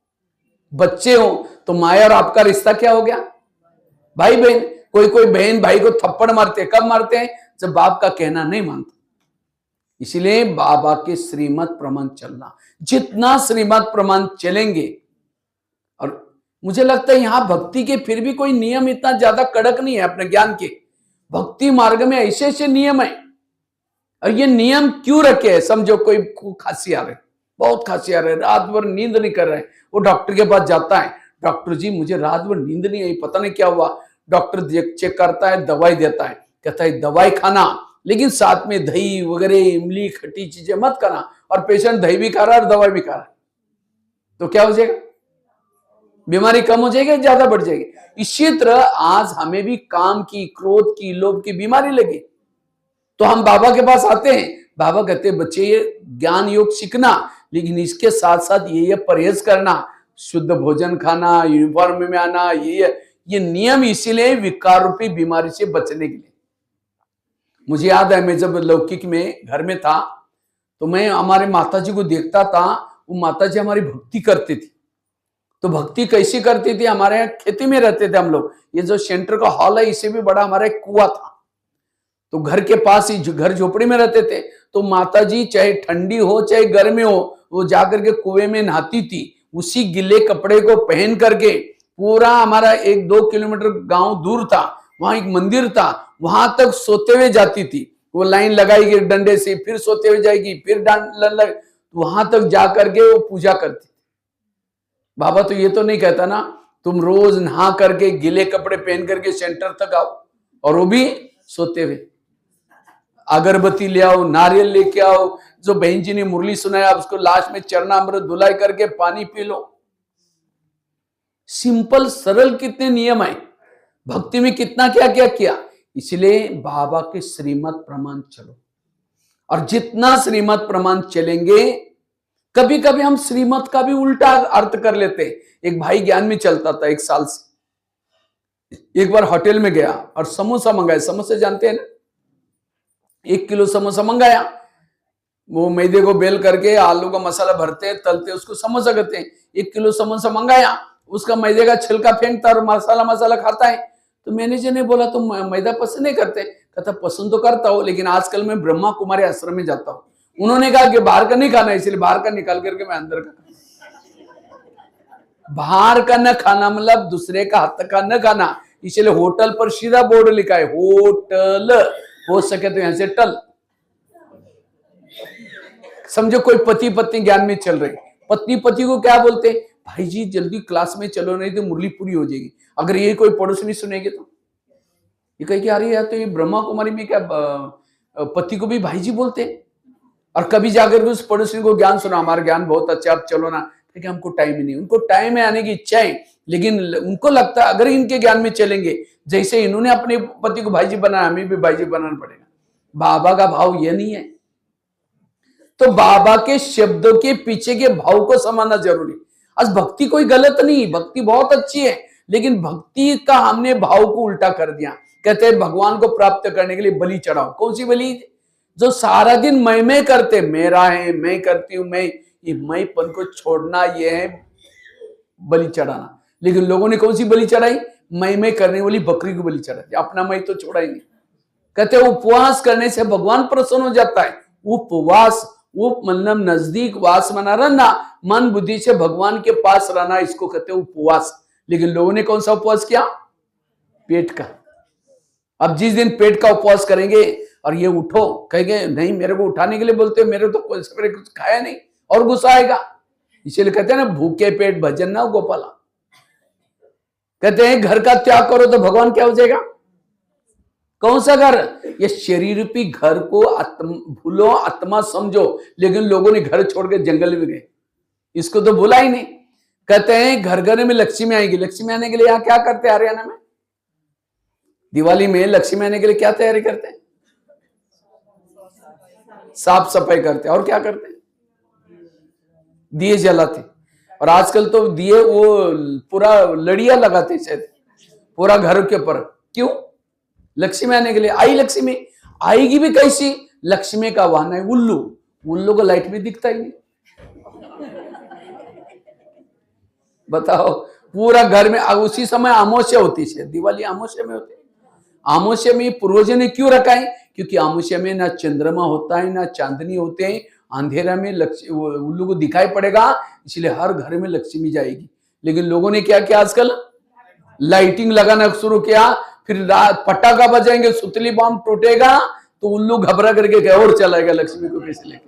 बच्चे हो। तो माया और आपका रिश्ता क्या हो गया? भाई बहन। कोई कोई बहन भाई को थप्पड़ मारते हैं, कब मारते हैं? जब बाप का कहना नहीं मानता। इसलिए बाबा के श्रीमत प्रमाण चलना, जितना श्रीमत प्रमाण चलेंगे। और मुझे लगता है यहां भक्ति के फिर भी कोई नियम इतना ज्यादा कड़क नहीं है अपने ज्ञान के। भक्ति मार्ग में ऐसे ऐसे नियम है। और ये नियम क्यों रखे हैं? समझो कोई खांसी आ रही, बहुत खांसी आ रही, रात भर नींद नहीं कर रहे, वो डॉक्टर के पास जाता है, डॉक्टर जी मुझे रात भर नींद नहीं आई, पता नहीं क्या हुआ। डॉक्टर चेक करता है, दवाई देता है, कहता है दवाई खाना, लेकिन साथ में दही वगैरह इमली खट्टी चीजें मत खाना। और पेशेंट दही भी खा रहा है और दवाई भी खा रहा है, तो क्या हो जाएगा? बीमारी कम हो जाएगी, ज्यादा बढ़ जाएगी। इसी तरह आज हमें भी काम की, क्रोध की, लोभ की बीमारी लगी, तो हम बाबा के पास आते हैं। बाबा कहते हैं बच्चे ये ज्ञान योग सीखना, लेकिन इसके साथ साथ ये परहेज करना, शुद्ध भोजन खाना, यूनिफॉर्म में आना, ये नियम इसीलिए विकार रूपी बीमारी से बचने के लिए। मुझे याद है मैं जब लौकिक में घर में था तो मैं हमारे माताजी को देखता था। वो माताजी हमारी भक्ति करती थी। तो भक्ति कैसी करती थी? हमारे यहाँ खेती में रहते थे हम लोग। ये जो सेंटर का हॉल है इससे भी बड़ा हमारा एक कुआं था, तो घर के पास ही, घर झोपड़ी में रहते थे। तो माताजी चाहे ठंडी हो चाहे गर्मी हो, वो जाकर के कुएं में नहाती थी। उसी गिले कपड़े को पहन करके पूरा हमारा 1-2 किलोमीटर गांव दूर था, वहां एक मंदिर था, वहां तक सोते हुए जाती थी। वो लाइन लगाएगी डंडे से, फिर सोते हुए जाएगी, फिर वहां तक जाकर के वो पूजा करती। बाबा तो ये तो नहीं कहता ना तुम रोज नहा करके गिले कपड़े पहन करके सेंटर तक आओ, और वो भी सोते हुए। अगरबत्ती ले आओ, नारियल लेके आओ, जो बहन जी ने मुरली सुनाया उसको लास्ट में चरणामृत धुलाई करके पानी पी लो। सिंपल सरल कितने नियम है, भक्ति में कितना क्या क्या किया। इसलिए बाबा के श्रीमत प्रमाण चलो, और जितना श्रीमत प्रमाण चलेंगे, कभी कभी हम श्रीमत का भी उल्टा अर्थ कर लेते। एक भाई ज्ञान में चलता था 1 साल से, एक बार होटल में गया और समोसा मंगाया। समोसा जानते हैं ना, 1 किलो समोसा मंगाया। वो मैदे को बेल करके आलू का मसाला भरते तलते उसको समोसा कहते हैं। 1 किलो समोसा मंगाया, उसका मैदे का छिलका फेंकता और मसाला खाता है। तो मैनेजर ने बोला तुम मैदा पसंद नहीं करते? कहता पसंद तो करता हूँ, लेकिन आजकल मैं ब्रह्मा कुमारी आश्रम में जाता हूँ। उन्होंने कहा कि बाहर का नहीं खाना, इसलिए बाहर का निकाल करके मैं अंदर का। बाहर का न खाना मतलब दूसरे का हाथ का न खाना। इसलिए होटल पर सीधा बोर्ड लिखा है होटल, हो सके तो यहां से टल। समझो कोई पति पत्नी ज्ञान में चल रहे, पत्नी पति को क्या बोलते? भाई जी जल्दी क्लास में चलो, नहीं तो मुरली पूरी हो जाएगी। अगर ये कोई पड़ोसी सुनेगी तो ये कहे कि अरे यार तो ये ब्रह्मा कुमारी में क्या पति को भी भाई जी बोलते हैं। और कभी जाकर के उस पड़ोसी को ज्ञान सुना, हमारा ज्ञान बहुत अच्छा, आप चलो ना। क्योंकि हमको टाइम ही नहीं। उनको टाइम है आने की इच्छा है, लेकिन उनको लगता है अगर इनके ज्ञान में चलेंगे, जैसे इन्होंने अपने पति को भाई जी बनाया, हमें भी भाई जी बनाना पड़ेगा। बाबा का भाव ये नहीं है। तो बाबा के शब्दों के पीछे के भाव को समझना जरूरी। आज भक्ति कोई गलत नहीं, भक्ति बहुत अच्छी है, लेकिन भक्ति का हमने भाव को उल्टा कर दिया। कहते हैं भगवान को प्राप्त करने के लिए बलि चढ़ाओ। कौन सी बलि? जो सारा दिन मैं करते, मेरा है, मैं करती हूं, ये मैंपन को छोड़ना, ये है बलि चढ़ाना। लेकिन लोगों ने कौन सी बलि चढ़ाई? मैं करने वाली बकरी को बलि चढ़ाई, अपना मैं तो छोड़ा ही नहीं। कहते उपवास करने से भगवान प्रसन्न हो जाता है। उपवास, उप मतलब नजदीक, वास मना रहना, मन बुद्धि से भगवान के पास रहना, इसको कहते हैं उपवास। लेकिन लोगों ने कौन सा उपवास किया? पेट का। अब जिस दिन पेट का उपवास करेंगे और ये उठो, कहेंगे नहीं मेरे को उठाने के लिए बोलते हो, मेरे तो कुछ खाया नहीं, और गुस्सा आएगा। इसीलिए कहते हैं ना, भूखे पेट भजन ना गोपाला। कहते हैं घर का त्याग करो तो भगवान क्या हो जाएगा? कौन सा घर? ये शरीर रूपी घर को भूलो, आत्मा समझो। लेकिन लोगों ने घर छोड़ के जंगल में गए, इसको तो भूला ही नहीं। कहते हैं घर घर में लक्ष्मी आएगी। लक्ष्मी आने के लिए यहाँ क्या करते हैं? हरियाणा में दिवाली में लक्ष्मी आने के लिए क्या तैयारी करते हैं? साफ सफाई करते हैं। और क्या करते हैं? दिए जलाते। और आजकल तो दिए वो पूरा लड़िया लगाते शायद पूरा घर के ऊपर। क्यों? लक्ष्मी आने के लिए। आई लक्ष्मी, आएगी भी कैसी? लक्ष्मी का वाहन है उल्लू। उल्लू को लाइट भी दिखता ही नहीं। बताओ, पूरा घर में। उसी समय अमावस्या होती है, दिवाली अमावस्या में होती है। अमावस्या में पूर्वजों ने क्यों रखा है? क्योंकि अमावस्या में ना चंद्रमा होता है, ना चांदनी होते हैं। अंधेरा में उल्लू को दिखाई पड़ेगा, इसलिए हर घर में लक्ष्मी जाएगी। लेकिन लोगों ने क्या किया? आजकल लाइटिंग लगाना शुरू किया, फिर रात पटाखा बजाएंगे, सुतली बम टूटेगा तो उल्लू घबरा करके और चलाएगा लक्ष्मी को कैसे लेकर।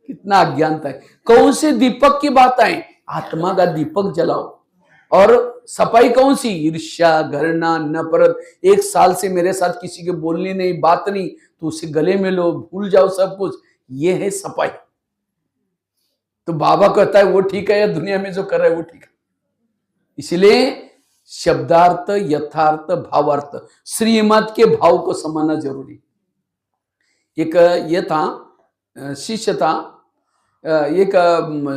कितना अज्ञानता है। कौन से दीपक की बात है? आत्मा का दीपक जलाओ। और सफाई कौन सी? ईर्ष्या, घृणा, नफरत। 1 साल से मेरे साथ किसी के बोलने नहीं, बात नहीं, तो उसे गले में लो, भूल जाओ सब कुछ। ये है सफाई। तो बाबा कहता है वो ठीक है, या दुनिया में जो कर रहा है वो ठीक है? इसलिए शब्दार्थ, यथार्थ, भावार्थ, श्रीमत के भाव को समझना जरूरी। एक ये था, शिष्य था, एक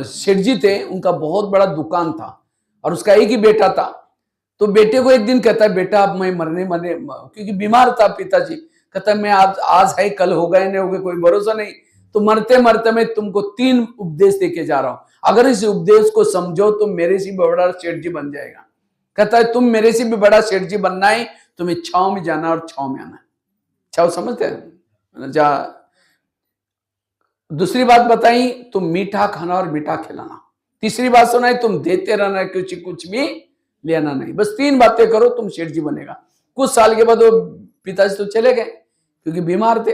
सेठ जी थे, उनका बहुत बड़ा दुकान था और उसका एक ही बेटा था। तो बेटे को एक दिन कहता है, बेटा अब मैं मरने क्योंकि बीमार था पिताजी। कहता है मैं आज है, कल होगा या नहीं होगा कोई भरोसा नहीं, तो मरते मरते मैं तुमको 3 उपदेश देके जा रहा हूं। अगर इस उपदेश को समझो तो मेरे से भी बड़ा सेठ जी बन जाएगा। कहता है तुम मेरे से भी बड़ा सेठ जी बनना है, तुम्हें छाव में जाना और छाव में आना। छाव समझते हैं? दूसरी बात बताई, तुम मीठा खाना और मीठा खिलाना। तीसरी बात सुनाई, तुम देते रहना, कुछ भी लेना नहीं। बस 3 बातें करो, तुम सेठ जी बनेगा। कुछ साल के बाद वो पिताजी तो चले गए क्योंकि बीमार थे।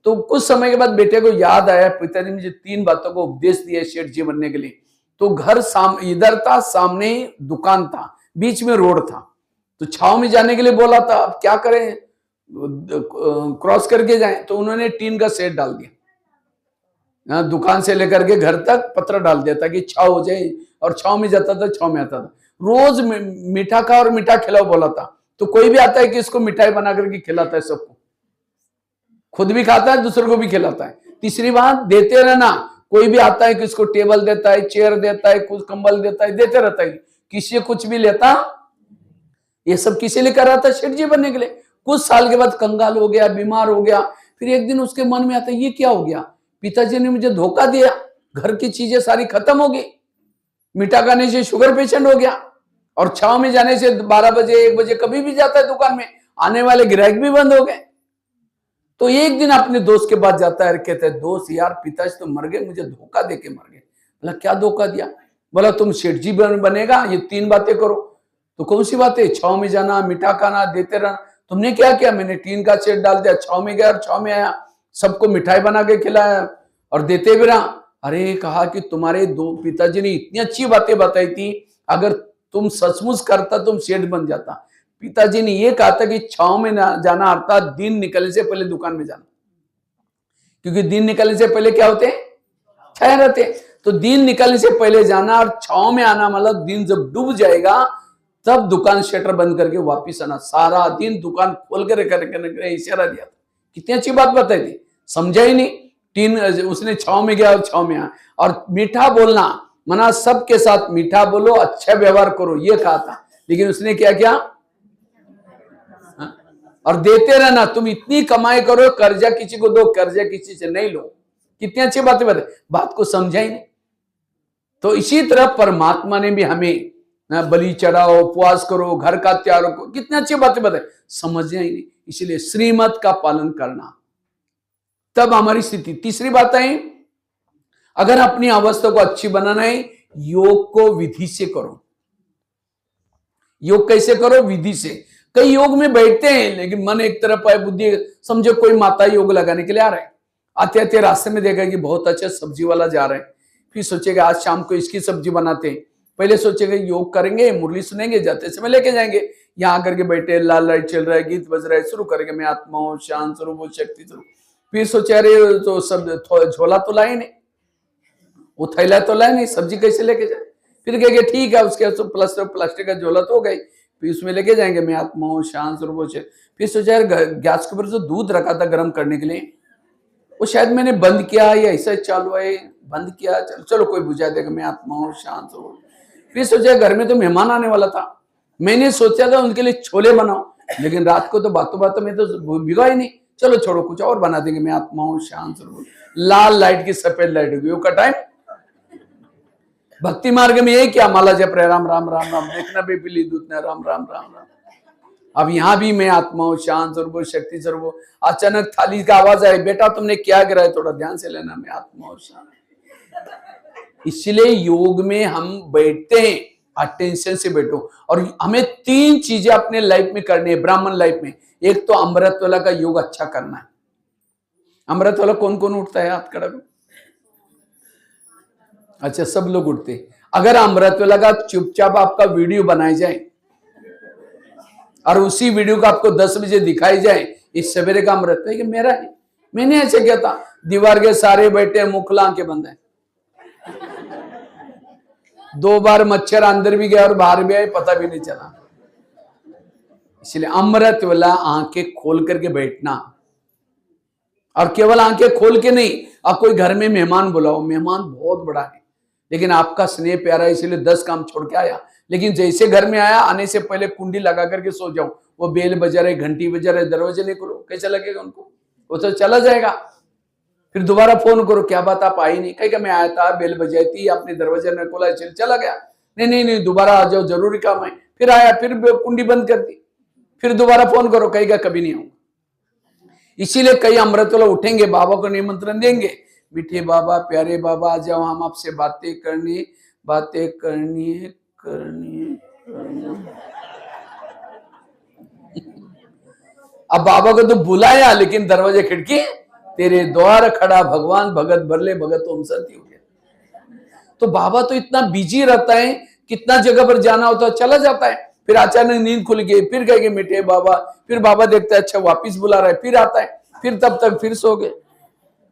तो कुछ समय के बाद बेटे को याद आया, पिताजी ने मुझे 3 बातों को उपदेश दिया सेठ जी बनने के लिए। तो घर इधर था, सामने दुकान था, बीच में रोड था। तो छाव में जाने के लिए बोला था, अब क्या करें, क्रॉस करके जाएं। तो उन्होंने टीन का सेट डाल दिया, दुकान से लेकर के घर तक पत्थर डाल दिया ताकि छाव हो जाए। और छाव में जाता था, छाव में आता था। रोज मीठा खा और मीठा खिलाओ बोला था। तो कोई भी आता है कि इसको मिठाई बना करके खिलाता है सबको, खुद भी खाता है, दूसरों को भी खिलाता है। तीसरी बात, देते रहना। कोई भी आता है कि इसको टेबल देता है, चेयर देता है, कुछ कंबल देता है, देते रहता है। किसी से कुछ भी लेता। ये सब किसी लिए कर रहा था? सेठ जी बनने के लिए। कुछ साल के बाद कंगाल हो गया, बीमार हो गया। फिर एक दिन उसके मन में आता है, ये क्या हो गया? पिताजी ने मुझे धोखा दिया, घर की चीजें सारी खत्म हो गई। मीठा खाने से शुगर पेशेंट हो गया, और छाव में जाने से 12 बजे 1 बजे कभी भी जाता है दुकान में, आने वाले ग्राहक भी बंद हो गए। तो एक दिन अपने दोस्त के पास जाता है, कहता है दोस्त यार पिताजी तो मर गए, मुझे धोखा देके मर गए। बोला क्या धोखा दिया? बोला तुम सेठ जी बनेगा, ये 3 बातें करो। तो कौन सी बातें? छाव में जाना, मीठा खाना, देते रहना। तुमने क्या किया? मैंने टीन का सेट डाल दिया, छाव में गया और छाव में आया, सबको मिठाई बना के खिलाया और देते भी रहा। अरे कहा कि तुम्हारे 2 पिताजी ने इतनी अच्छी बातें बताई थी, अगर तुम सचमुच करता तुम सेठ बन जाता। पिताजी ने ये कहा था कि छाव में ना जाना अर्थात दिन निकलने से पहले दुकान में जाना, क्योंकि दिन निकलने से पहले क्या होते हैं? छाया रहते। तो दिन निकलने से पहले जाना और छाव में आना, मतलब दिन जब डूब जाएगा तब दुकान शटर बंद करके वापिस आना। सारा दिन दुकान खोल कर इशारा दिया था। कितनी अच्छी बात बताई थी, समझा ही नहीं। तीन, उसने 6 में गया और 6 में आया। और मीठा बोलना मना, सबके साथ मीठा बोलो, अच्छा व्यवहार करो, ये कहा था। लेकिन उसने क्या किया? और देते रहना, तुम इतनी कमाई करो, कर्जा किसी को दो, कर्जा किसी से नहीं लो। कितनी अच्छी बातें बताई, बात को समझा ही नहीं। तो इसी तरह परमात्मा ने भी हमें बलि चढ़ाओ, उपवास करो, घर का त्याग करो, कितनी अच्छी बातें बताई, समझना ही नहीं। इसलिए श्रीमत का पालन करना, तब हमारी स्थिति। तीसरी बात है, अगर अपनी अवस्था को अच्छी बनाना है, योग को विधि से करो। योग कैसे करो? विधि से। कई योग में बैठते हैं लेकिन मन एक तरफ है, बुद्धि, समझो कोई माता योग लगाने के लिए आ रहे हैं, आते आते रास्ते में देखा कि बहुत अच्छा सब्जी वाला जा रहा है, फिर सोचेगा आज शाम को इसकी सब्जी बनाते हैं। पहले सोचेगा योग करेंगे, मुरली सुनेंगे, जाते समय लेके जाएंगे, यहाँ आकर के बैठे, लाल लाइट चल रहा है, गीत बज रहा है, शुरू करेंगे मैं आत्मा हूं, शांत स्वरूप, शक्ति स्वरूप। फिर सोचे अरे तो सब झोला तो लाए नहीं, वो थैला तो लाए नहीं, सब्जी कैसे लेके जाए? फिर कहेंगे ठीक है, उसके प्लास्टिक का झोला तो हो गई, फिर उसमें लेके जाएंगे मैं आत्मा हूं, शांत स्वरूप। फिर सोचा यार गैस के ऊपर जो दूध रखा था गर्म करने के लिए, वो शायद मैंने बंद किया या ऐसा चालू है, बंद किया, चलो कोई बुझा देगा, मैं आत्मा हूं, शांत स्वरूप। फिर सोचा घर में तो मेहमान आने वाला था, मैंने सोचा था उनके लिए छोले बनाओ, लेकिन रात को तो बातों बातों में तो भिगा ही नहीं, चलो छोड़ो कुछ और बना देंगे, मैं आत्मा हूं, शांत स्वरूप। लाल लाइट की सफेद लाइट हो गई, योग का टाइम। भक्ति मार्ग में यही क्या, माला जप रहे, राम राम राम राम, देखना भी पीली दूध ने, राम राम राम राम। अब यहां भी मैं आत्मा हूं, शांत स्वरूप, शक्ति स्वरूप। अचानक थाली का आवाज आए, बेटा तुमने क्या गिराया, थोड़ा ध्यान से लेना, मैं आत्मा हूं, शांत। इसलिए योग में हम बैठते हैं, अटेंशन से बैठो। और हमें 3 चीजें अपने लाइफ में करनी है, ब्राह्मण लाइफ में। एक तो अमृत वाला का योग अच्छा करना है। अमृत वाला कौन कौन उठता है, हाथ खड़ा करो। अच्छा, सब लोग उठते। अगर अमृत वाला का चुपचाप आपका वीडियो बनाई जाए और उसी वीडियो को आपको 10 बजे दिखाई जाए, इस सवेरे का अमृत है कि मेरा है, मैंने ऐसे किया था, दीवार के सारे बैठे, मुखला आंखें बंद है, 2 बार मच्छर अंदर भी गया और बाहर भी आए, पता भी नहीं चला। इसलिए अमृत वाला आंखें खोल करके बैठना, और केवल आंखें खोल के नहीं। आप कोई घर में मेहमान बुलाओ, मेहमान बहुत बड़ा है लेकिन आपका स्नेह प्यारा है, इसलिए 10 काम छोड़ के आया, लेकिन जैसे घर में आया, आने से पहले कुंडी लगा करके सो जाओ। वो बेल बजा रहे, घंटी बजा रहे, दरवाजे नहीं खोलो, कैसा लगेगा उनको? वो तो चला जाएगा। फिर दोबारा फोन करो, क्या बात आप आई नहीं? कहेगा मैं आया था, बेल बजाई थी, आपने दरवाजा नहीं खोला, चला गया। नहीं, दोबारा आ जाओ, जरूरी काम है। फिर आया, फिर कुंडी बंद कर दी, फिर दोबारा फोन करो, कहेगा कभी नहीं आऊंगा। इसीलिए कई अमृत वाला उठेंगे, बाबा को निमंत्रण देंगे, मीठे बाबा, प्यारे बाबा, आ जाओ, हम आपसे बातें करनी है। अब बाबा को तो बुलाया, लेकिन दरवाजे खिड़की, तेरे द्वार खड़ा भगवान, भगत भरले भगत ओम शांति हो गया। तो बाबा तो इतना बिजी रहता है, कितना जगह पर जाना होता है, चला जाता है। फिर अचानक नींद खुल गई, फिर कहेंगे मीठे बाबा, फिर बाबा देखता है अच्छा वापिस बुला रहा है, फिर आता है, फिर तब तक फिर सो गए।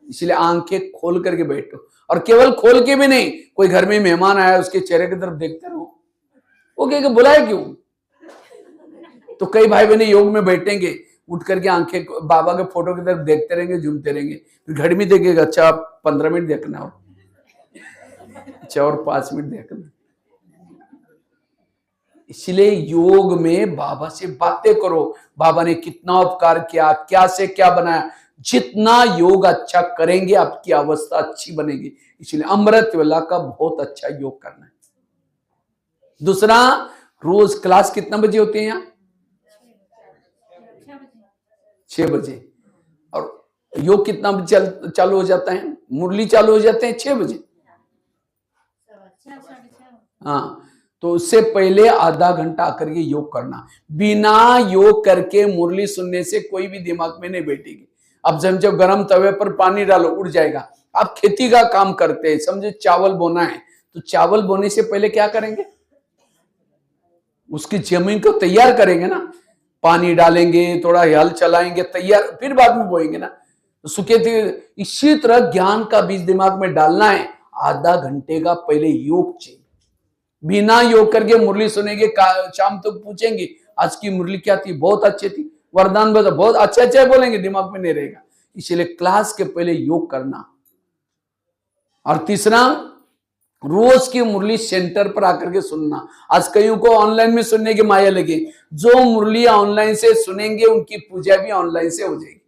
इसलिए आंखें खोल करके बैठो, और केवल खोल के भी नहीं, कोई घर में मेहमान आया उसके चेहरे की तरफ देखते रहो, वो कहेगा बुलाए क्यों? तो कई भाई बहन योग में बैठेंगे, उठ करके आंखें बाबा के फोटो की तरफ देखते रहेंगे, झूमते रहेंगे, फिर घड़ी में देखेगा अच्छा 15 मिनट देखना हो, अच्छा और 5 मिनट देखना। इसलिए योग में बाबा से बातें करो, बाबा ने कितना उपकार किया, क्या से क्या बनाया। जितना योग अच्छा करेंगे आपकी अवस्था अच्छी बनेगी। इसलिए अमृत वेला का बहुत अच्छा योग करना है। दूसरा, रोज क्लास कितना बजे होती है यहाँ? 6 बजे। और योग कितना बजे चालू हो जाता है? मुरली चालू हो जाते हैं 6 बजे। हाँ, तो उससे पहले आधा घंटा आकर के योग करना। बिना योग करके मुरली सुनने से कोई भी दिमाग में नहीं बैठेगी। अब जब गरम तवे पर पानी डालो, उड़ जाएगा। आप खेती का काम करते हैं, समझे चावल बोना है, तो चावल बोने से पहले क्या करेंगे? उसकी जमीन को तैयार करेंगे ना, पानी डालेंगे, थोड़ा हल चलाएंगे, तैयार, फिर बाद में बोएंगे ना। तो सूखे थे। इसी तरह ज्ञान का बीज दिमाग में डालना है, आधा घंटे का पहले योग चाहिए। बिना योग करके मुरली सुनेंगे, शाम तक पूछेंगे आज की मुरली क्या थी, बहुत अच्छी थी, वरदान बहुत अच्छे अच्छे बोलेंगे, दिमाग में नहीं रहेगा। इसलिए क्लास के पहले योग करना, और तीसरा, रोज की मुरली सेंटर पर आकर के सुनना। आज कईयों को ऑनलाइन में सुनने की माया लगी, जो मुरलियां ऑनलाइन से सुनेंगे उनकी पूजा भी ऑनलाइन से हो जाएगी।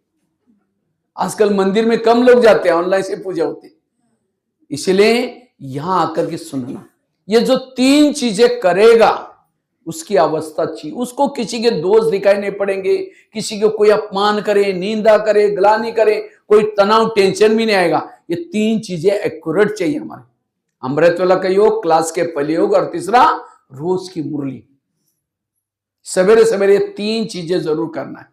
आजकल मंदिर में कम लोग जाते हैं, ऑनलाइन से पूजा होती है। इसलिए यहां आकर के सुनना, ये जो 3 चीजें करेगा उसकी अवस्था अच्छी, उसको किसी के दोष दिखाई नहीं पड़ेंगे, किसी को कोई अपमान करे, निंदा करे, ग्लानि करे, कोई तनाव टेंशन भी नहीं आएगा। ये 3 चीजें एक्यूरेट चाहिए हमारे। अमृतवेला का योग, क्लास के पहले योग, और तीसरा रोज की मुरली। सवेरे सवेरे 3 चीजें जरूर करना है।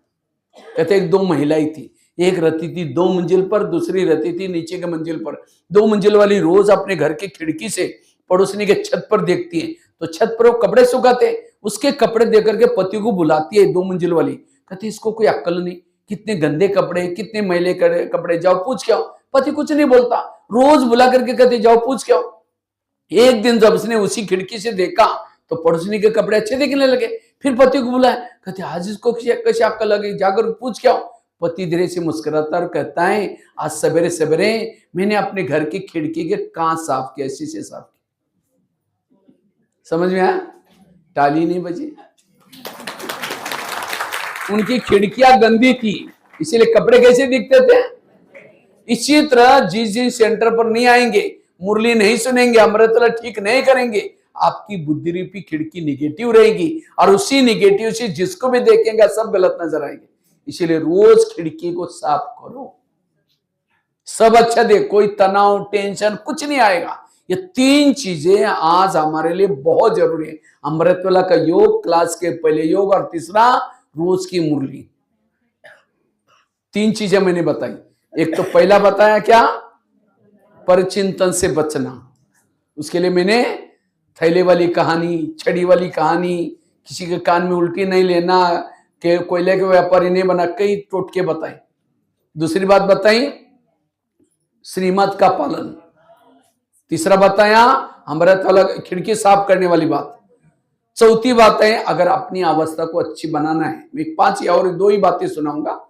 कहते एक 2 महिलाएं थी, एक रहती थी 2 मंजिल पर, दूसरी रहती थी नीचे के मंजिल पर। 2 मंजिल वाली रोज अपने घर की खिड़की से पड़ोसनी के छत पर देखती है, तो छत पर वो कपड़े सुखाते, उसके कपड़े देकर के पति को बुलाती है 2 मंजिल वाली। कहती इसको कोई अक्ल नहीं, कितने गंदे कपड़े, कितने मैले कपड़े, जाओ पूछ के आओ। पति कुछ नहीं बोलता, रोज बुला करके कहते जाओ पूछ के आओ। एक दिन जब उसने उसी खिड़की से देखा तो पड़ोसनी के कपड़े अच्छे दिखने लगे, फिर पति को बुलाया, कहते आज इसको कैसे अक्ल लगी, जाकर पूछ के आओ। पति धीरे से मुस्कुराता और कहता है आज सवेरे सवेरे मैंने अपने घर की खिड़की के कांच साफ किया, शीशे साफ किया। समझ में आया? ताली नहीं बजी। उनकी खिड़कियां गंदी थी, इसीलिए कपड़े कैसे दिखते थे। इसी तरह जिस सेंटर पर नहीं आएंगे, मुरली नहीं सुनेंगे, अमृतवेला ठीक नहीं करेंगे, आपकी बुद्धि रूपी खिड़की निगेटिव रहेगी, और उसी निगेटिव से जिसको भी देखेंगे सब गलत नजर आएंगे। इसीलिए रोज खिड़की को साफ करो, सब अच्छा दे, कोई तनाव टेंशन कुछ नहीं आएगा। ये 3 चीजें आज हमारे लिए बहुत जरूरी है। अमृतवेला का योग, क्लास के पहले योग, और तीसरा रोज की मुरली। 3 चीजें मैंने बताई। एक तो पहला बताया क्या, परचिंतन से बचना। उसके लिए मैंने थैले वाली कहानी, छड़ी वाली कहानी, किसी के कान में उल्टी नहीं लेना, के कोयले के व्यापारी नहीं बना, कई टोटके बताए। दूसरी बात बताई श्रीमत का पालन। तीसरा बताया अमृतवेला खिड़की साफ करने वाली बात। चौथी बात है अगर अपनी अवस्था को अच्छी बनाना है, मैं 5 या और 2 ही बातें सुनाऊंगा।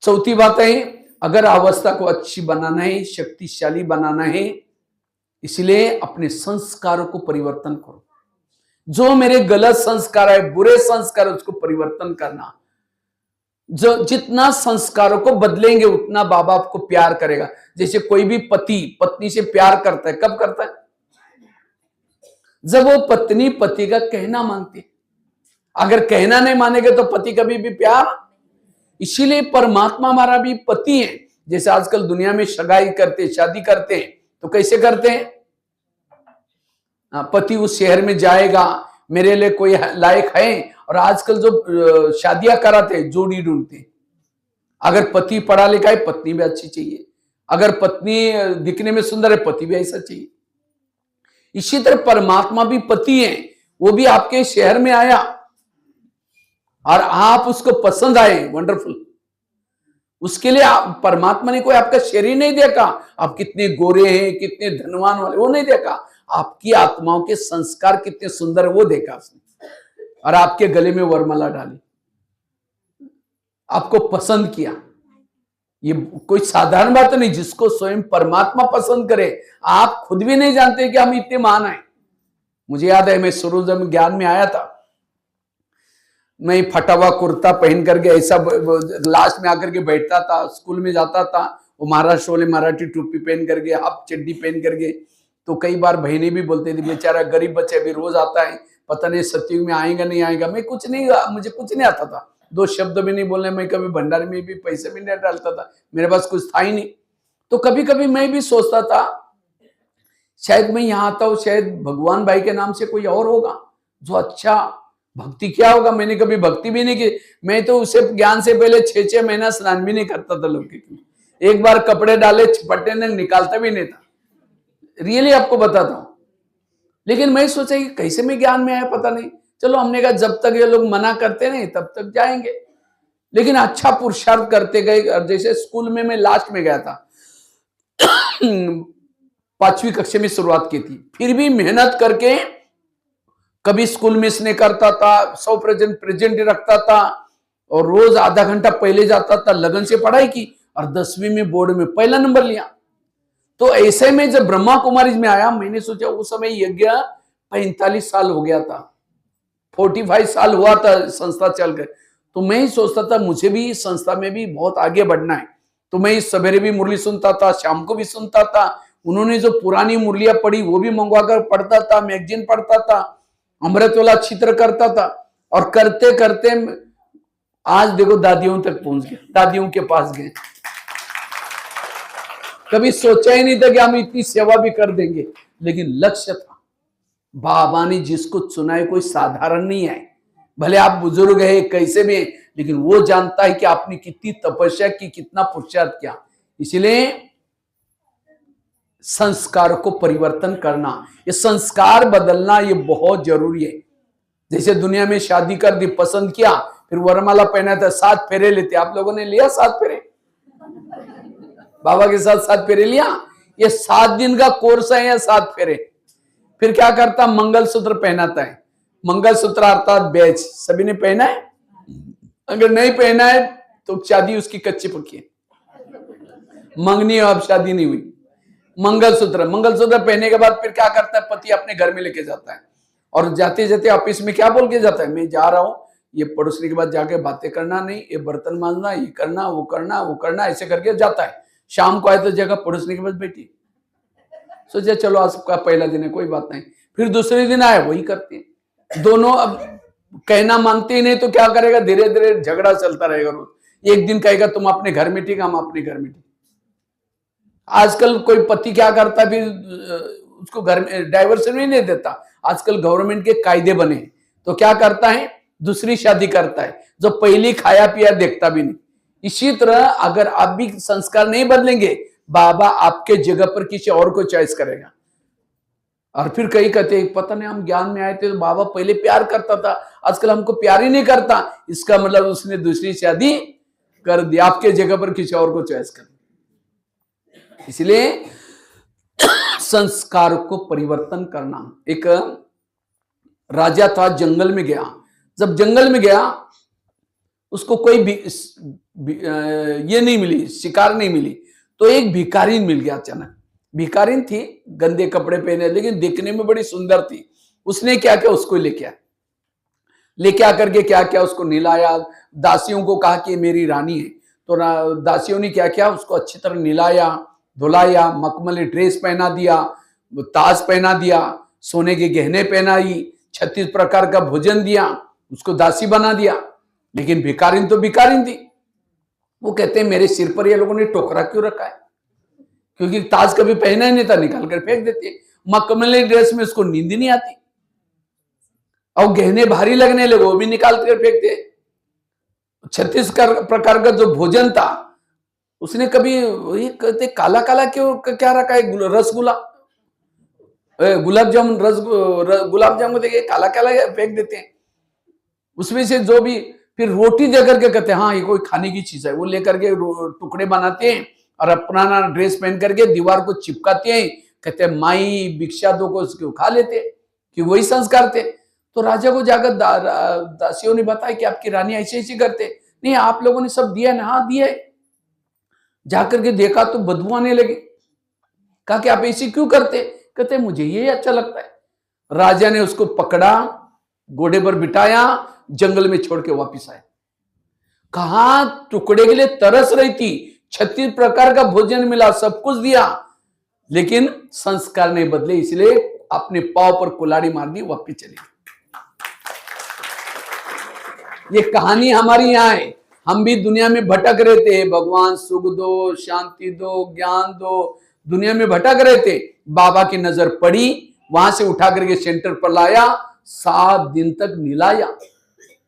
चौथी बात है अगर अवस्था को अच्छी बनाना है, शक्तिशाली बनाना है, इसलिए अपने संस्कारों को परिवर्तन करो। जो मेरे गलत संस्कार है, बुरे संस्कार है, उसको परिवर्तन करना। जो जितना संस्कारों को बदलेंगे उतना बाबा आपको प्यार करेगा। जैसे कोई भी पति पत्नी से प्यार करता है, कब करता है? जब वो पत्नी पति का कहना मानती है। अगर कहना नहीं मानेगा तो पति कभी भी प्यार। इसीलिए परमात्मा हमारा भी पति है। जैसे आजकल दुनिया में सगाई करते, शादी करते हैं, तो कैसे करते हैं? पति उस शहर में जाएगा, मेरे लिए कोई लायक है, और आजकल जो शादियां कराते जोड़ी ढूंढते। अगर पति पढ़ा लिखा है, पत्नी भी अच्छी चाहिए। अगर पत्नी दिखने में सुंदर है, पति भी ऐसा चाहिए। इसी तरह परमात्मा भी पति है, वो भी आपके शहर में आया और आप उसको पसंद आए, वंडरफुल। उसके लिए परमात्मा ने कोई आपका शरीर नहीं देखा, आप कितने गोरे हैं, कितने धनवान वाले, वो नहीं देखा। आपकी आत्माओं के संस्कार कितने सुंदर वो देखा उसने, और आपके गले में वरमाला डाली, आपको पसंद किया। ये कोई साधारण बात नहीं, जिसको स्वयं परमात्मा पसंद करे। आप खुद भी नहीं जानते कि हम इतने महान हैं। मुझे याद है मैं शुरू जब ज्ञान में आया था, मैं फटा हुआ कुर्ता पहन करके ऐसा लास्ट में आकर के बैठता था, स्कूल में जाता था, वो महाराष्ट्र वाले मराठी टोपी पहन करके, हाफ चड्डी पहन करके। तो कई बार बहनें भी बोलते थे बेचारा गरीब बच्चे अभी रोज आता है, पता नहीं सत्युग में आएगा नहीं आएगा। मैं कुछ नहीं, मुझे कुछ नहीं आता था, 2 शब्द भी नहीं बोलने। मैं कभी भंडारे में भी पैसे भी नहीं डालता था, मेरे पास कुछ था ही नहीं। तो कभी कभी मैं भी सोचता था शायद मैं यहाँ आता हूँ, शायद भगवान भाई के नाम से कोई और होगा जो अच्छा भक्ति क्या होगा। मैंने कभी भक्ति भी नहीं की। मैं तो उसे ज्ञान से पहले 6-6 महीना स्नान भी नहीं करता था लौकिक में। एक बार कपड़े डाले छपटे ने निकालता भी नहीं था, रियली आपको बताता हूं। लेकिन मैं सोचा कि कैसे मैं ज्ञान में आया पता नहीं। चलो हमने कहा जब तक ये लोग मना करते नहीं तब तक जाएंगे। लेकिन अच्छा पुरुषार्थ करते गए। जैसे स्कूल में मैं लास्ट में गया था, 5वीं कक्षा में शुरुआत की थी, फिर भी मेहनत करके कभी स्कूल मिस नहीं करता था, 100% प्रेजेंट रखता था, और रोज आधा घंटा पहले जाता था, लगन से पढ़ाई की, और 10वीं में बोर्ड में पहला नंबर लिया। तो ऐसे में जब ब्रह्मा कुमारी में आया, मैंने सोचा उस समय यज्ञ 45 साल हो गया था, 45 साल हुआ था संस्था चल गए। तो मैं ही सोचता था मुझे भी इस संस्था में भी बहुत आगे बढ़ना है। तो मैं इस सवेरे भी मुरली सुनता था, शाम को भी सुनता था। उन्होंने जो पुरानी मुरलियां पढ़ी वो भी मंगवा कर पढ़ता था, मैगजीन पढ़ता था, अमृत वाला चित्र करता था। और करते करते आज देखो दादियों तक पहुंच गए, दादियों के पास गए। कभी सोचा ही नहीं था कि हम इतनी सेवा भी कर देंगे, लेकिन लक्ष्य था। बाबा ने जिसको चुना है कोई साधारण नहीं है। भले आप बुजुर्ग है कैसे भी, लेकिन वो जानता है कि आपने कितनी तपस्या की, कितना पुरुषार्थ किया। इसलिए संस्कार को परिवर्तन करना, ये संस्कार बदलना ये बहुत जरूरी है। जैसे दुनिया में शादी कर दी, पसंद किया, फिर वरमाला पहना था, 7 फेरे लेते। आप लोगों ने लिया 7 फेरे? बाबा के साथ 7 फेरे लिया? ये 7 दिन का कोर्स है या 7 फेरे? फिर क्या करता? मंगलसूत्र पहनाता है। मंगलसूत्र अर्थात बैच सभी ने पहना है? अगर नहीं पहना है तो शादी उसकी कच्ची पक्की है, मंगनी है, अब शादी नहीं हुई। मंगलसूत्र पहनने के बाद फिर क्या करता है? पति अपने घर में लेके जाता है, और जाते जाते ऑफिस में क्या बोल के जाता है? मैं जा रहा हूं, ये पड़ोसनी के बाद जाके बातें करना नहीं, ये बर्तन मांजना, ये करना, वो करना, वो करना, ऐसे करके जाता है। शाम को आए तो जगह पड़ोसनी के पास बैठी, सोचा चलो आज का पहला दिन है, कोई बात नहीं। फिर दूसरे दिन आए, वही करते हैं। दोनों अब कहना मानते ही नहीं, तो क्या करेगा? धीरे धीरे झगड़ा चलता रहेगा रोज। एक दिन कहेगा तुम अपने घर में ठीक, हम अपने घर में ठीक। आजकल कोई पति क्या करता है? फिर उसको घर में डाइवर्सन भी नहीं देता। आजकल गवर्नमेंट के कायदे बने, तो क्या करता है? दूसरी शादी करता है, जो पहली खाया पिया देखता भी नहीं। इसी तरह अगर आप भी संस्कार नहीं बदलेंगे, बाबा आपके जगह पर किसी और को चॉइस करेगा। और फिर कई कहते पता नहीं हम ज्ञान में आए थे तो बाबा पहले प्यार करता था, आजकल हमको प्यार ही नहीं करता। इसका मतलब उसने दूसरी शादी कर दी, आपके जगह पर किसी और को चॉइस कर दी। इसलिए संस्कार को परिवर्तन करना। एक राजा था, जंगल में गया। जब जंगल में गया, उसको कोई भी ये नहीं मिली, शिकार नहीं मिली, तो एक भिखारीन मिल गया अचानक। भिखारीन थी, गंदे कपड़े पहने, लेकिन देखने में बड़ी सुंदर थी। उसने क्या किया? उसको लेके आकर के क्या किया? उसको नहलाया। दासियों को कहा कि मेरी रानी है, तो दासियों ने क्या किया? उसको अच्छी तरह नहलाया, धुलाया, मखमली ड्रेस पहना दिया, ताज पहना दिया, सोने के गहने पहनाई, 36 प्रकार का भोजन दिया, उसको दासी बना दिया। लेकिन भिखारिन तो भिखारिन थी। वो कहते हैं मेरे सिर पर ये लोगों ने टोकरा क्यों रखा है? क्योंकि ताज कभी पहना ही नहीं था, निकाल कर फेंक देते। मखमली ड्रेस में उसको नींद नहीं आती, और गहने भारी लगने लगे, वो भी निकाल कर फेंकते। 36 प्रकार का जो भोजन था, उसने कभी ये कहते काला काला क्यों क्या रखा है? रसगुल्ला, गुलाब जामुन, गुलाब जामुन देखिए काला काला फेंक देते हैं। उसमें से जो भी फिर रोटी देकर के कहते हैं हाँ ये कोई खाने की चीज है, वो लेकर के टुकड़े बनाते हैं और अपना ड्रेस पहन करके दीवार को चिपकाते हैं। कहते हैं माई भिक्षा दो को उसको खा लेते, कि वही संस्कार थे। तो राजा को जाकर दासियों ने बताया कि आपकी रानी ऐसे ऐसे करते। नहीं आप लोगों ने सब दिया ना? हाँ दिया है। जाकर के देखा तो बदबू आने लगी। कहा कि आप ऐसे क्यों करते? कहते मुझे ये अच्छा लगता है। राजा ने उसको पकड़ा, घोड़े पर बिठाया, जंगल में छोड़ के वापिस आए। कहा टुकड़े के लिए तरस रही थी, 36 प्रकार का भोजन मिला, सब कुछ दिया, लेकिन संस्कार नहीं बदले, इसलिए अपने पांव पर कुल्हाड़ी मार दी, वापिस चली। ये कहानी हमारी यहां है। हम भी दुनिया में भटक रहे थे, भगवान सुख दो, शांति दो, ज्ञान दो, दुनिया में भटक रहे थे। बाबा की नजर पड़ी, वहां से उठा करके सेंटर पर लाया, 7 दिन तक निलाया,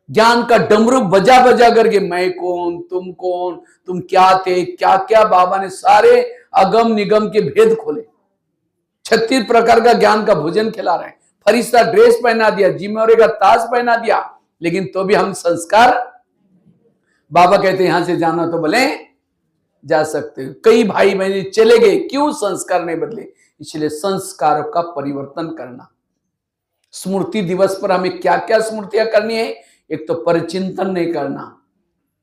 ज्ञान का डमरू बजा बजा करके मैं कौन, तुम क्या थे, क्या क्या बाबा ने सारे अगम निगम के भेद खोले। 36 प्रकार का ज्ञान का भोजन खिला रहे हैं, फरिश्ता ड्रेस पहना दिया, जिम्मेवारी का ताज पहना दिया, लेकिन तो भी हम संस्कार। बाबा कहते हैं यहां से जाना तो भले जा सकते हो। कई भाई बहन चले गए, क्यों? संस्कार नहीं बदले। इसलिए संस्कारों का परिवर्तन करना। स्मृति दिवस पर हमें क्या क्या स्मृतियां करनी है? एक तो परिचिंतन नहीं करना,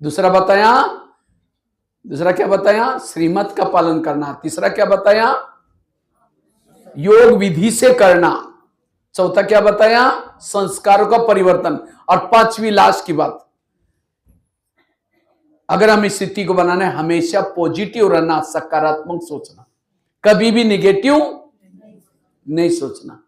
दूसरा क्या बताया? श्रीमत का पालन करना, तीसरा क्या बताया? योग विधि से करना। चौथा क्या बताया? संस्कारों का परिवर्तन। और पांचवी लास्ट की बात, अगर हम इस स्थिति को बनाना है, हमेशा पॉजिटिव रहना, सकारात्मक सोचना, कभी भी निगेटिव नहीं सोचना।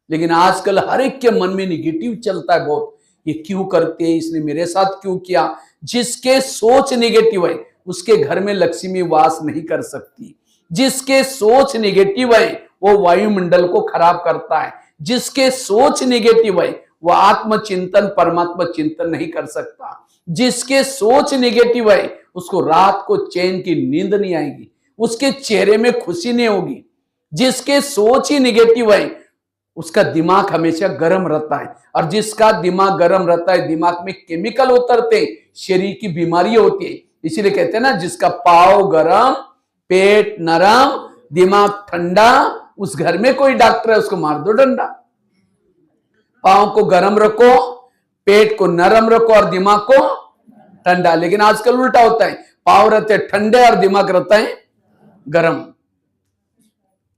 लेकिन आजकल हर एक के मन में निगेटिव चलता है बहुत। ये क्यों करते हैं, इसने मेरे साथ क्यों किया। जिसके सोच निगेटिव है उसके घर में लक्ष्मी वास नहीं कर सकती। जिसके सोच निगेटिव है वो वायुमंडल को खराब करता है। जिसके सोच निगेटिव है वो आत्मचिंतन परमात्मा चिंतन नहीं कर सकता। जिसके सोच निगेटिव है उसको रात को चैन की नींद नहीं आएगी, उसके चेहरे में खुशी नहीं होगी। जिसके सोच ही निगेटिव है उसका दिमाग हमेशा गर्म रहता है, और जिसका दिमाग गर्म रहता है दिमाग में केमिकल उतरते, शरीर की बीमारी होती है। इसीलिए कहते हैं ना, जिसका पाव गरम, पेट नरम, दिमाग ठंडा, उस घर में कोई डॉक्टर है उसको मार दो डंडा। पाव को गरम रखो, पेट को नरम रखो और दिमाग को ठंडा। लेकिन आजकल उल्टा होता है, पाव रहते ठंडे और दिमाग रहता है गरम।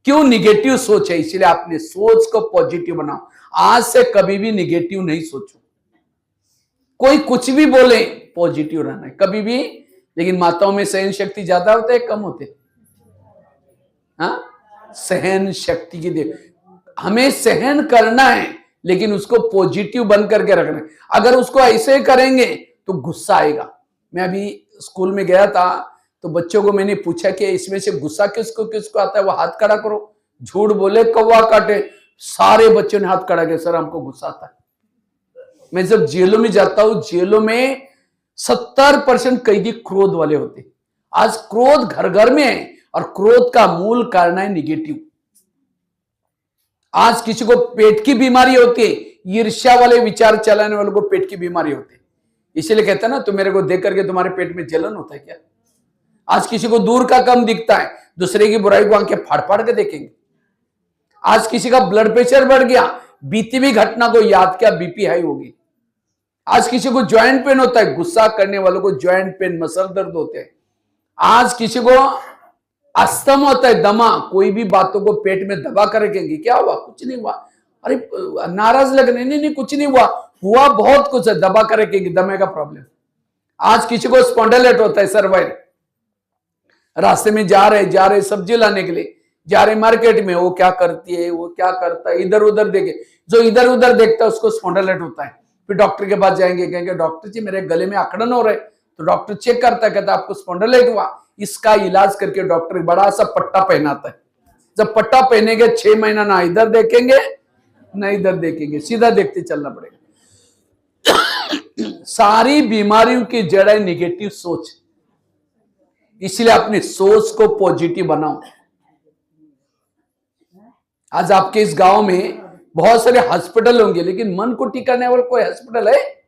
क्यों? निगेटिव सोच है। इसलिए अपने सोच को पॉजिटिव बनाओ। आज से कभी भी निगेटिव नहीं सोचो। कोई कुछ भी बोले, पॉजिटिव रहना है कभी भी। लेकिन माताओं में सहन शक्ति ज्यादा होता है कम होते? हाँ, सहन शक्ति की देख, हमें सहन करना है लेकिन उसको पॉजिटिव बन करके रखना है। अगर उसको ऐसे करेंगे तो गुस्सा आएगा। मैं अभी स्कूल में गया था तो बच्चों को मैंने पूछा कि इसमें से गुस्सा किसको किसको आता है, वो हाथ खड़ा करो। झूठ बोले कौवा काटे, सारे बच्चों ने हाथ खड़ा किया, सर हमको गुस्सा आता है। मैं जब जेलों में जाता हूं, जेलों में 70% कैदी क्रोध वाले होते। आज क्रोध घर घर में है और क्रोध का मूल कारण है निगेटिव। आज किसी को पेट की बीमारी होती है, ईर्ष्या वाले विचार चलाने वालों को पेट की बीमारी होती है। इसीलिए कहता है ना, तुम मेरे को देख करके तुम्हारे पेट में जलन होता है क्या? आज किसी को दूर का कम दिखता है, दूसरे की बुराई को आंखें फाड़ फाड़ के देखेंगे। आज किसी का ब्लड प्रेशर बढ़ गया, बीती हुई घटना को याद किया, बीपी हाई होगी। आज किसी को जॉइंट पेन होता है, गुस्सा करने वालों को जॉइंट पेन, मसल दर्द होते हैं। आज किसी को अस्थमा होता है, दमा, कोई भी बातों को पेट में दबा कर रखेंगे, क्या हुआ? कुछ नहीं हुआ। अरे नाराज लगने, नहीं कुछ नहीं हुआ, हुआ बहुत कुछ है, दबा कर रखेंगे, दमे का प्रॉब्लम। आज किसी को स्पॉन्डिलाइटिस होता है, सर्वाइव, रास्ते में जा रहे सब्जी लाने के लिए जा रहे मार्केट में, वो क्या करती है, वो क्या करता है, इधर उधर देखे, जो इधर उधर देखता है उसको स्पॉन्डिलाइटिस होता है। फिर डॉक्टर के पास जाएंगे, कहेंगे डॉक्टर जी मेरे गले में अकड़न हो रहे, तो डॉक्टर चेक करता है, कहता है आपको स्पॉन्डिलाइटिस हुआ। इसका इलाज करके डॉक्टर बड़ा सा पट्टा पहनाता है। जब पट्टा पहनेंगे 6 महीना ना इधर देखेंगे ना इधर देखेंगे, सीधा देखते चलना पड़ेगा। सारी बीमारियों की जड़ है निगेटिव सोच। इसलिए अपनी सोच को पॉजिटिव बनाओ। आज आपके इस गांव में बहुत सारे हॉस्पिटल होंगे, लेकिन मन को टिकाने वाला कोई हॉस्पिटल है?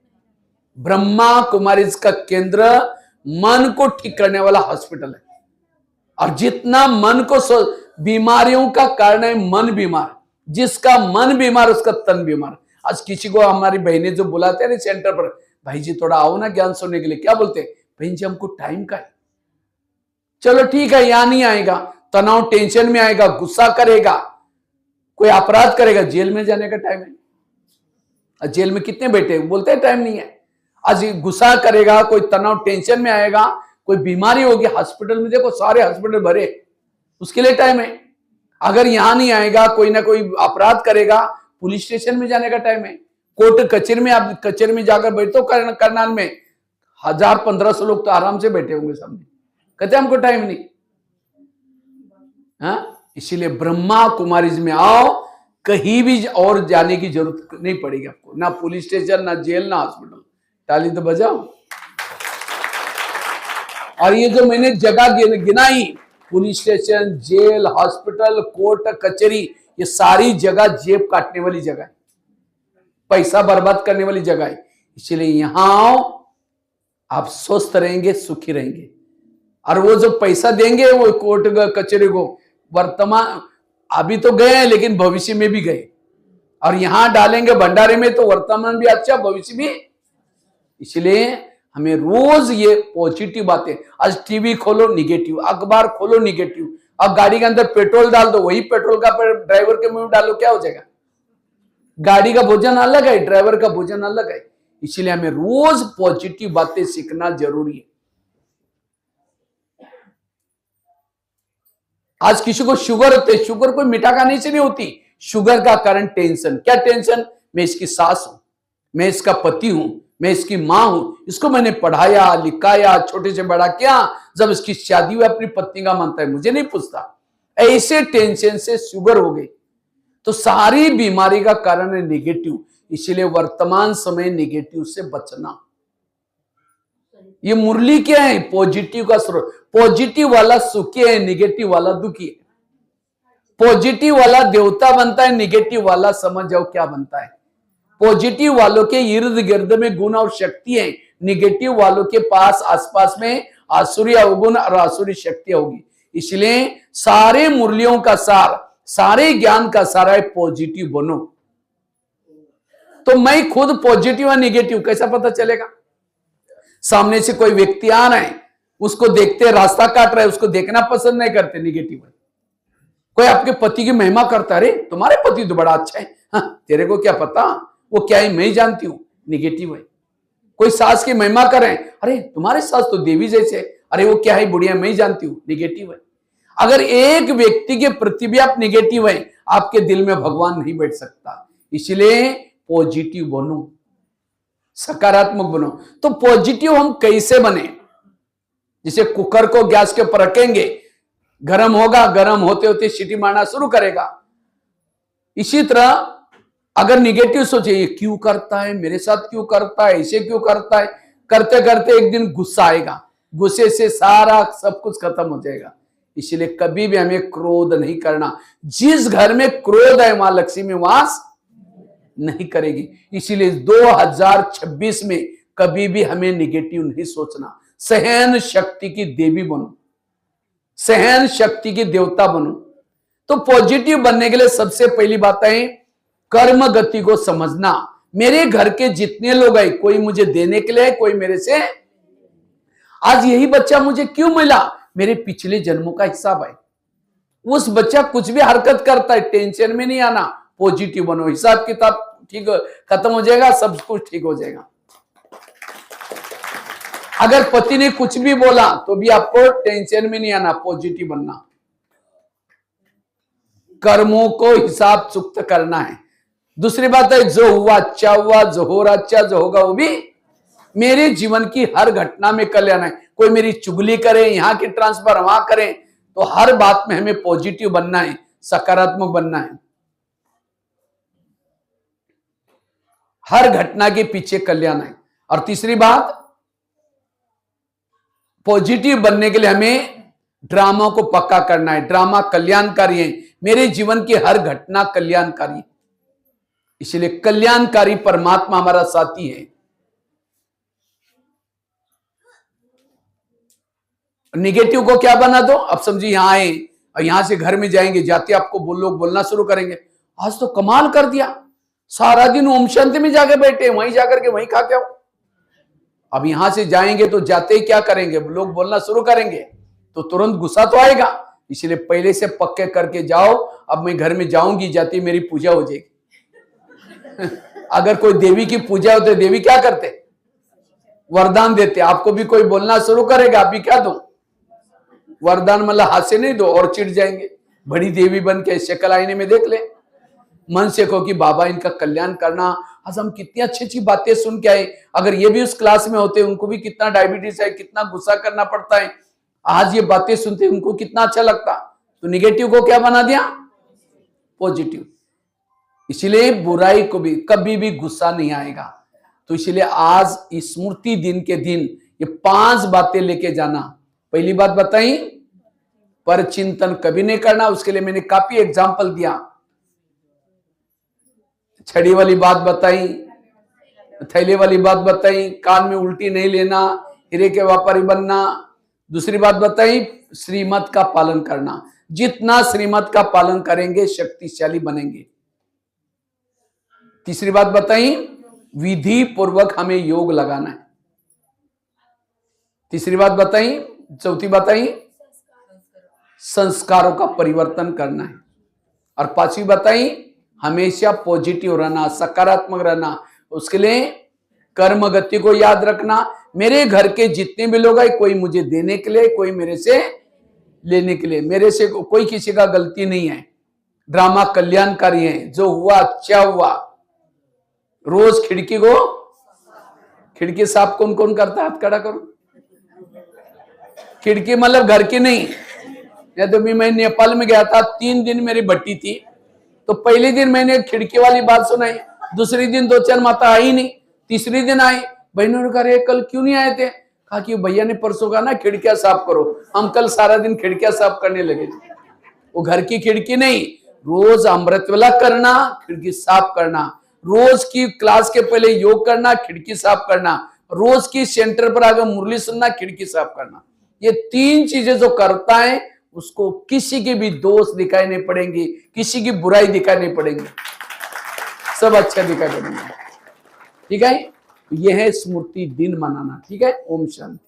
ब्रह्मा कुमारीज का केंद्र मन को ठीक करने वाला हॉस्पिटल है। और जितना मन को बीमारियों का कारण है मन बीमार, जिसका मन बीमार उसका तन बीमार। आज किसी को हमारी बहनें जो बुलाते हैं सेंटर पर, भाई जी थोड़ा आओ ना ज्ञान सुनने के लिए, क्या बोलते हैं? बहन जी हमको टाइम का है। चलो ठीक है, यहां नहीं आएगा, तनाव टेंशन में आएगा, गुस्सा करेगा, कोई अपराध करेगा, जेल में जाने का टाइम है। जेल में कितने बैठे, बोलते हैं टाइम नहीं है। आज गुस्सा करेगा, कोई तनाव टेंशन में आएगा, कोई बीमारी होगी, हॉस्पिटल में देखो सारे हॉस्पिटल भरे, उसके लिए टाइम है। अगर यहां नहीं आएगा, कोई ना कोई अपराध करेगा, पुलिस स्टेशन में जाने का टाइम है। कोर्ट कचहरी में, आप कचहरी में जाकर बैठो, करनाल में 1000-1500 लोग तो आराम से बैठे होंगे सामने, कहते हमको टाइम नहीं। हाँ, इसीलिए ब्रह्मा कुमारीज में आओ, कहीं भी और जाने की जरूरत नहीं पड़ेगी आपको, ना पुलिस स्टेशन, ना जेल, ना हॉस्पिटल। ताली तो बजाओ। और ये जो मैंने जगह गिनाई, police station, jail, hospital, court कचहरी, ये सारी जगह जेब काटने वाली जगह है, पैसा बर्बाद करने वाली जगह है। इसलिए यहां आओ, आप स्वस्थ रहेंगे, सुखी रहेंगे। और वो जो पैसा देंगे वो कोर्ट कचहरी को, वर्तमान अभी तो गए हैं लेकिन भविष्य में भी गए, और यहां डालेंगे भंडारे में तो वर्तमान भी अच्छा, भविष्य भी। इसलिए हमें रोज ये पॉजिटिव बातें, आज टीवी खोलो निगेटिव, अखबार खोलो निगेटिव, अब गाड़ी के अंदर पेट्रोल डाल दो, वही पेट्रोल का ड्राइवर के मुंह में डालो, क्या हो जाएगा? गाड़ी का भोजन अलग है, ड्राइवर का भोजन अलग है। इसलिए हमें रोज पॉजिटिव बातें सीखना जरूरी है। आज किसी को शुगर होते, शुगर कोई मीठा खाने से नहीं होती। शुगर का कारण टेंशन। क्या टेंशन? मैं इसकी सास हूं, मैं इसका पति हूं, मैं इसकी मां हूं, इसको मैंने पढ़ाया लिखाया, छोटे से बड़ा किया, जब इसकी शादी हुई अपनी पत्नी का मानता है, मुझे नहीं पूछता। ऐसे टेंशन से शुगर हो गई। तो सारी बीमारी का कारण है नेगेटिव। इसलिए वर्तमान समय नेगेटिव से बचना। ये मुरली क्या है? पॉजिटिव का स्रोत। पॉजिटिव वाला सुखी है, नेगेटिव वाला दुखी है। पॉजिटिव वाला देवता बनता है, नेगेटिव वाला समझ जाओ क्या बनता है। पॉजिटिव वालों के इर्द गिर्द में गुण और शक्ति है, नेगेटिव वालों के पास आसपास में आसुरी अवगुण और आसुरी शक्ति होगी। इसलिए सारे मुरलियों का सार, सारे ज्ञान का सारा है पॉजिटिव बनो। तो मैं खुद पॉजिटिव है नेगेटिव कैसा पता चलेगा? सामने से कोई व्यक्ति आ रहा है, उसको देखते रास्ता काट रहा है, उसको देखना पसंद नहीं करते, नेगेटिव है। कोई आपके पति की महिमा करता है, अरे तुम्हारे पति तो बड़ा अच्छा है, हाँ, तेरे को क्या पता वो क्या है, मैं ही जानती हूं, नेगेटिव है। कोई सास की महिमा करें, अरे तुम्हारे सास तो देवी जैसे, अरे वो क्या है बुढ़िया, मैं ही जानती हूं, नेगेटिव है। अगर एक व्यक्ति के प्रति भी आप नेगेटिव है, आपके दिल में भगवान नहीं बैठ सकता। इसलिए पॉजिटिव बनो, सकारात्मक बनो। तो पॉजिटिव हम कैसे बने? जैसे कुकर को गैस के ऊपर रखेंगे, गर्म होगा, गर्म होते होते सीटी मारना शुरू करेगा। इसी तरह अगर निगेटिव सोचे, ये क्यों करता है, मेरे साथ क्यों करता है, ऐसे क्यों करता है, करते करते एक दिन गुस्सा आएगा, गुस्से से सारा सब कुछ खत्म हो जाएगा। इसलिए कभी भी हमें क्रोध नहीं करना। जिस घर में क्रोध है वहां लक्ष्मी वास नहीं करेगी। इसीलिए 2026 में कभी भी हमें निगेटिव नहीं सोचना। सहन शक्ति की देवी बनो, सहन शक्ति की देवता बनो। तो पॉजिटिव बनने के लिए सबसे पहली बात है कर्म गति को समझना। मेरे घर के जितने लोग हैं, कोई मुझे देने के लिए है, कोई मेरे से, आज यही बच्चा मुझे क्यों मिला, मेरे पिछले जन्मों का हिसाब है। उस बच्चा कुछ भी हरकत करता है, टेंशन में नहीं आना, पॉजिटिव बनो, हिसाब किताब ठीक खत्म हो जाएगा, सब कुछ ठीक हो जाएगा। अगर पति ने कुछ भी बोला तो भी आपको टेंशन में नहीं आना, पॉजिटिव बनना। कर्मों को हिसाब चुक्त करना है। दूसरी बात है जो हुआ अच्छा हुआ, जो हो रहा अच्छा, जो होगा वो भी। मेरे जीवन की हर घटना में कल्याण है। कोई मेरी चुगली करे, यहां की ट्रांसफर वहां करें, तो हर बात में हमें पॉजिटिव बनना है, सकारात्मक बनना है। हर घटना के पीछे कल्याण है। और तीसरी बात, पॉजिटिव बनने के लिए हमें ड्रामा को पक्का करना है। ड्रामा कल्याणकारी है, मेरे जीवन की हर घटना कल्याणकारी, इसलिए कल्याणकारी परमात्मा हमारा साथी है। निगेटिव को क्या बना दो, अब समझिए यहां आए और यहां से घर में जाएंगे, जाते आपको लोग बोलना शुरू करेंगे, आज तो कमाल कर दिया, सारा दिन ओम शांति में जाके बैठे, वहीं जाकर के वहीं खा के आओ। अब यहां से जाएंगे तो जाते ही क्या करेंगे, लोग बोलना शुरू करेंगे, तो तुरंत गुस्सा तो आएगा। इसलिए पहले से पक्के करके जाओ, अब मैं घर में जाऊंगी, जाती मेरी पूजा हो जाएगी। अगर कोई देवी की पूजा होती, देवी क्या करते, वरदान देते। आपको भी कोई बोलना शुरू करेगा, आप भी क्या दो, वरदान, मतलब हाथ से नहीं दो और चिढ़ जाएंगे। बड़ी देवी बन के शक्ल आईने में देख ले, मन से कहो कि बाबा इनका कल्याण करना। आज हम कितनी अच्छी अच्छी बातें सुन के आए, अगर ये भी उस क्लास में होते, उनको भी कितना डायबिटीज है, कितना गुस्सा करना पड़ता है, आज ये बातें सुनते उनको कितना अच्छा लगता। तो निगेटिव को क्या बना दिया, पॉजिटिव। इसलिए बुराई को भी कभी भी गुस्सा नहीं आएगा। तो इसलिए आज स्मृति दिन के दिन ये 5 बातें लेके जाना। पहली बात बताई, पर चिंतन कभी नहीं करना। उसके लिए मैंने काफी एग्जाम्पल दिया। छड़ी वाली बात बताई, थैले वाली बात बताई, कान में उल्टी नहीं लेना, हीरे के व्यापारी बनना। दूसरी बात बताई, श्रीमत का पालन करना। जितना श्रीमत का पालन करेंगे शक्तिशाली बनेंगे। तीसरी बात बताई, विधि पूर्वक हमें योग लगाना है। तीसरी बात बताई, चौथी बताई, संस्कारों का परिवर्तन करना है। और पांचवी बताई, हमेशा पॉजिटिव रहना, सकारात्मक रहना। उसके लिए कर्म गति को याद रखना। मेरे घर के जितने भी लोग हैं, कोई मुझे देने के लिए, कोई मेरे से लेने के लिए, मेरे से कोई किसी का गलती नहीं है। ड्रामा कल्याणकारी है, जो हुआ अच्छा हुआ। रोज खिड़की साफ कौन कौन करता है? हाथ खड़ा करो। खिड़की मतलब घर की नहीं। या तो मैं नेपाल में गया था, 3 दिन मेरी भट्टी थी। तो पहले दिन मैंने खिड़की वाली बात सुनाई, दूसरी दिन 2-4 माता आई नहीं, तीसरी दिन आई। बहनों ने कहा कल क्यों नहीं आए थे? कहा कि भैया ने परसों कहा ना खिड़कियां साफ करो, हम कल सारा दिन खिड़कियां साफ करने लगे। वो घर की खिड़की नहीं, रोज अमृतवेला करना, खिड़की साफ करना। रोज की क्लास के पहले योग करना, खिड़की साफ करना। रोज की सेंटर पर आकर मुरली सुनना, खिड़की साफ करना। ये 3 चीजें जो करता है, उसको किसी के भी दोष दिखाई नहीं पड़ेंगे, किसी की बुराई दिखाई नहीं पड़ेंगे, सब अच्छा दिखाई पड़ेंगे। ठीक है, ये है स्मृति दिन मनाना। ठीक है, ओम शांति।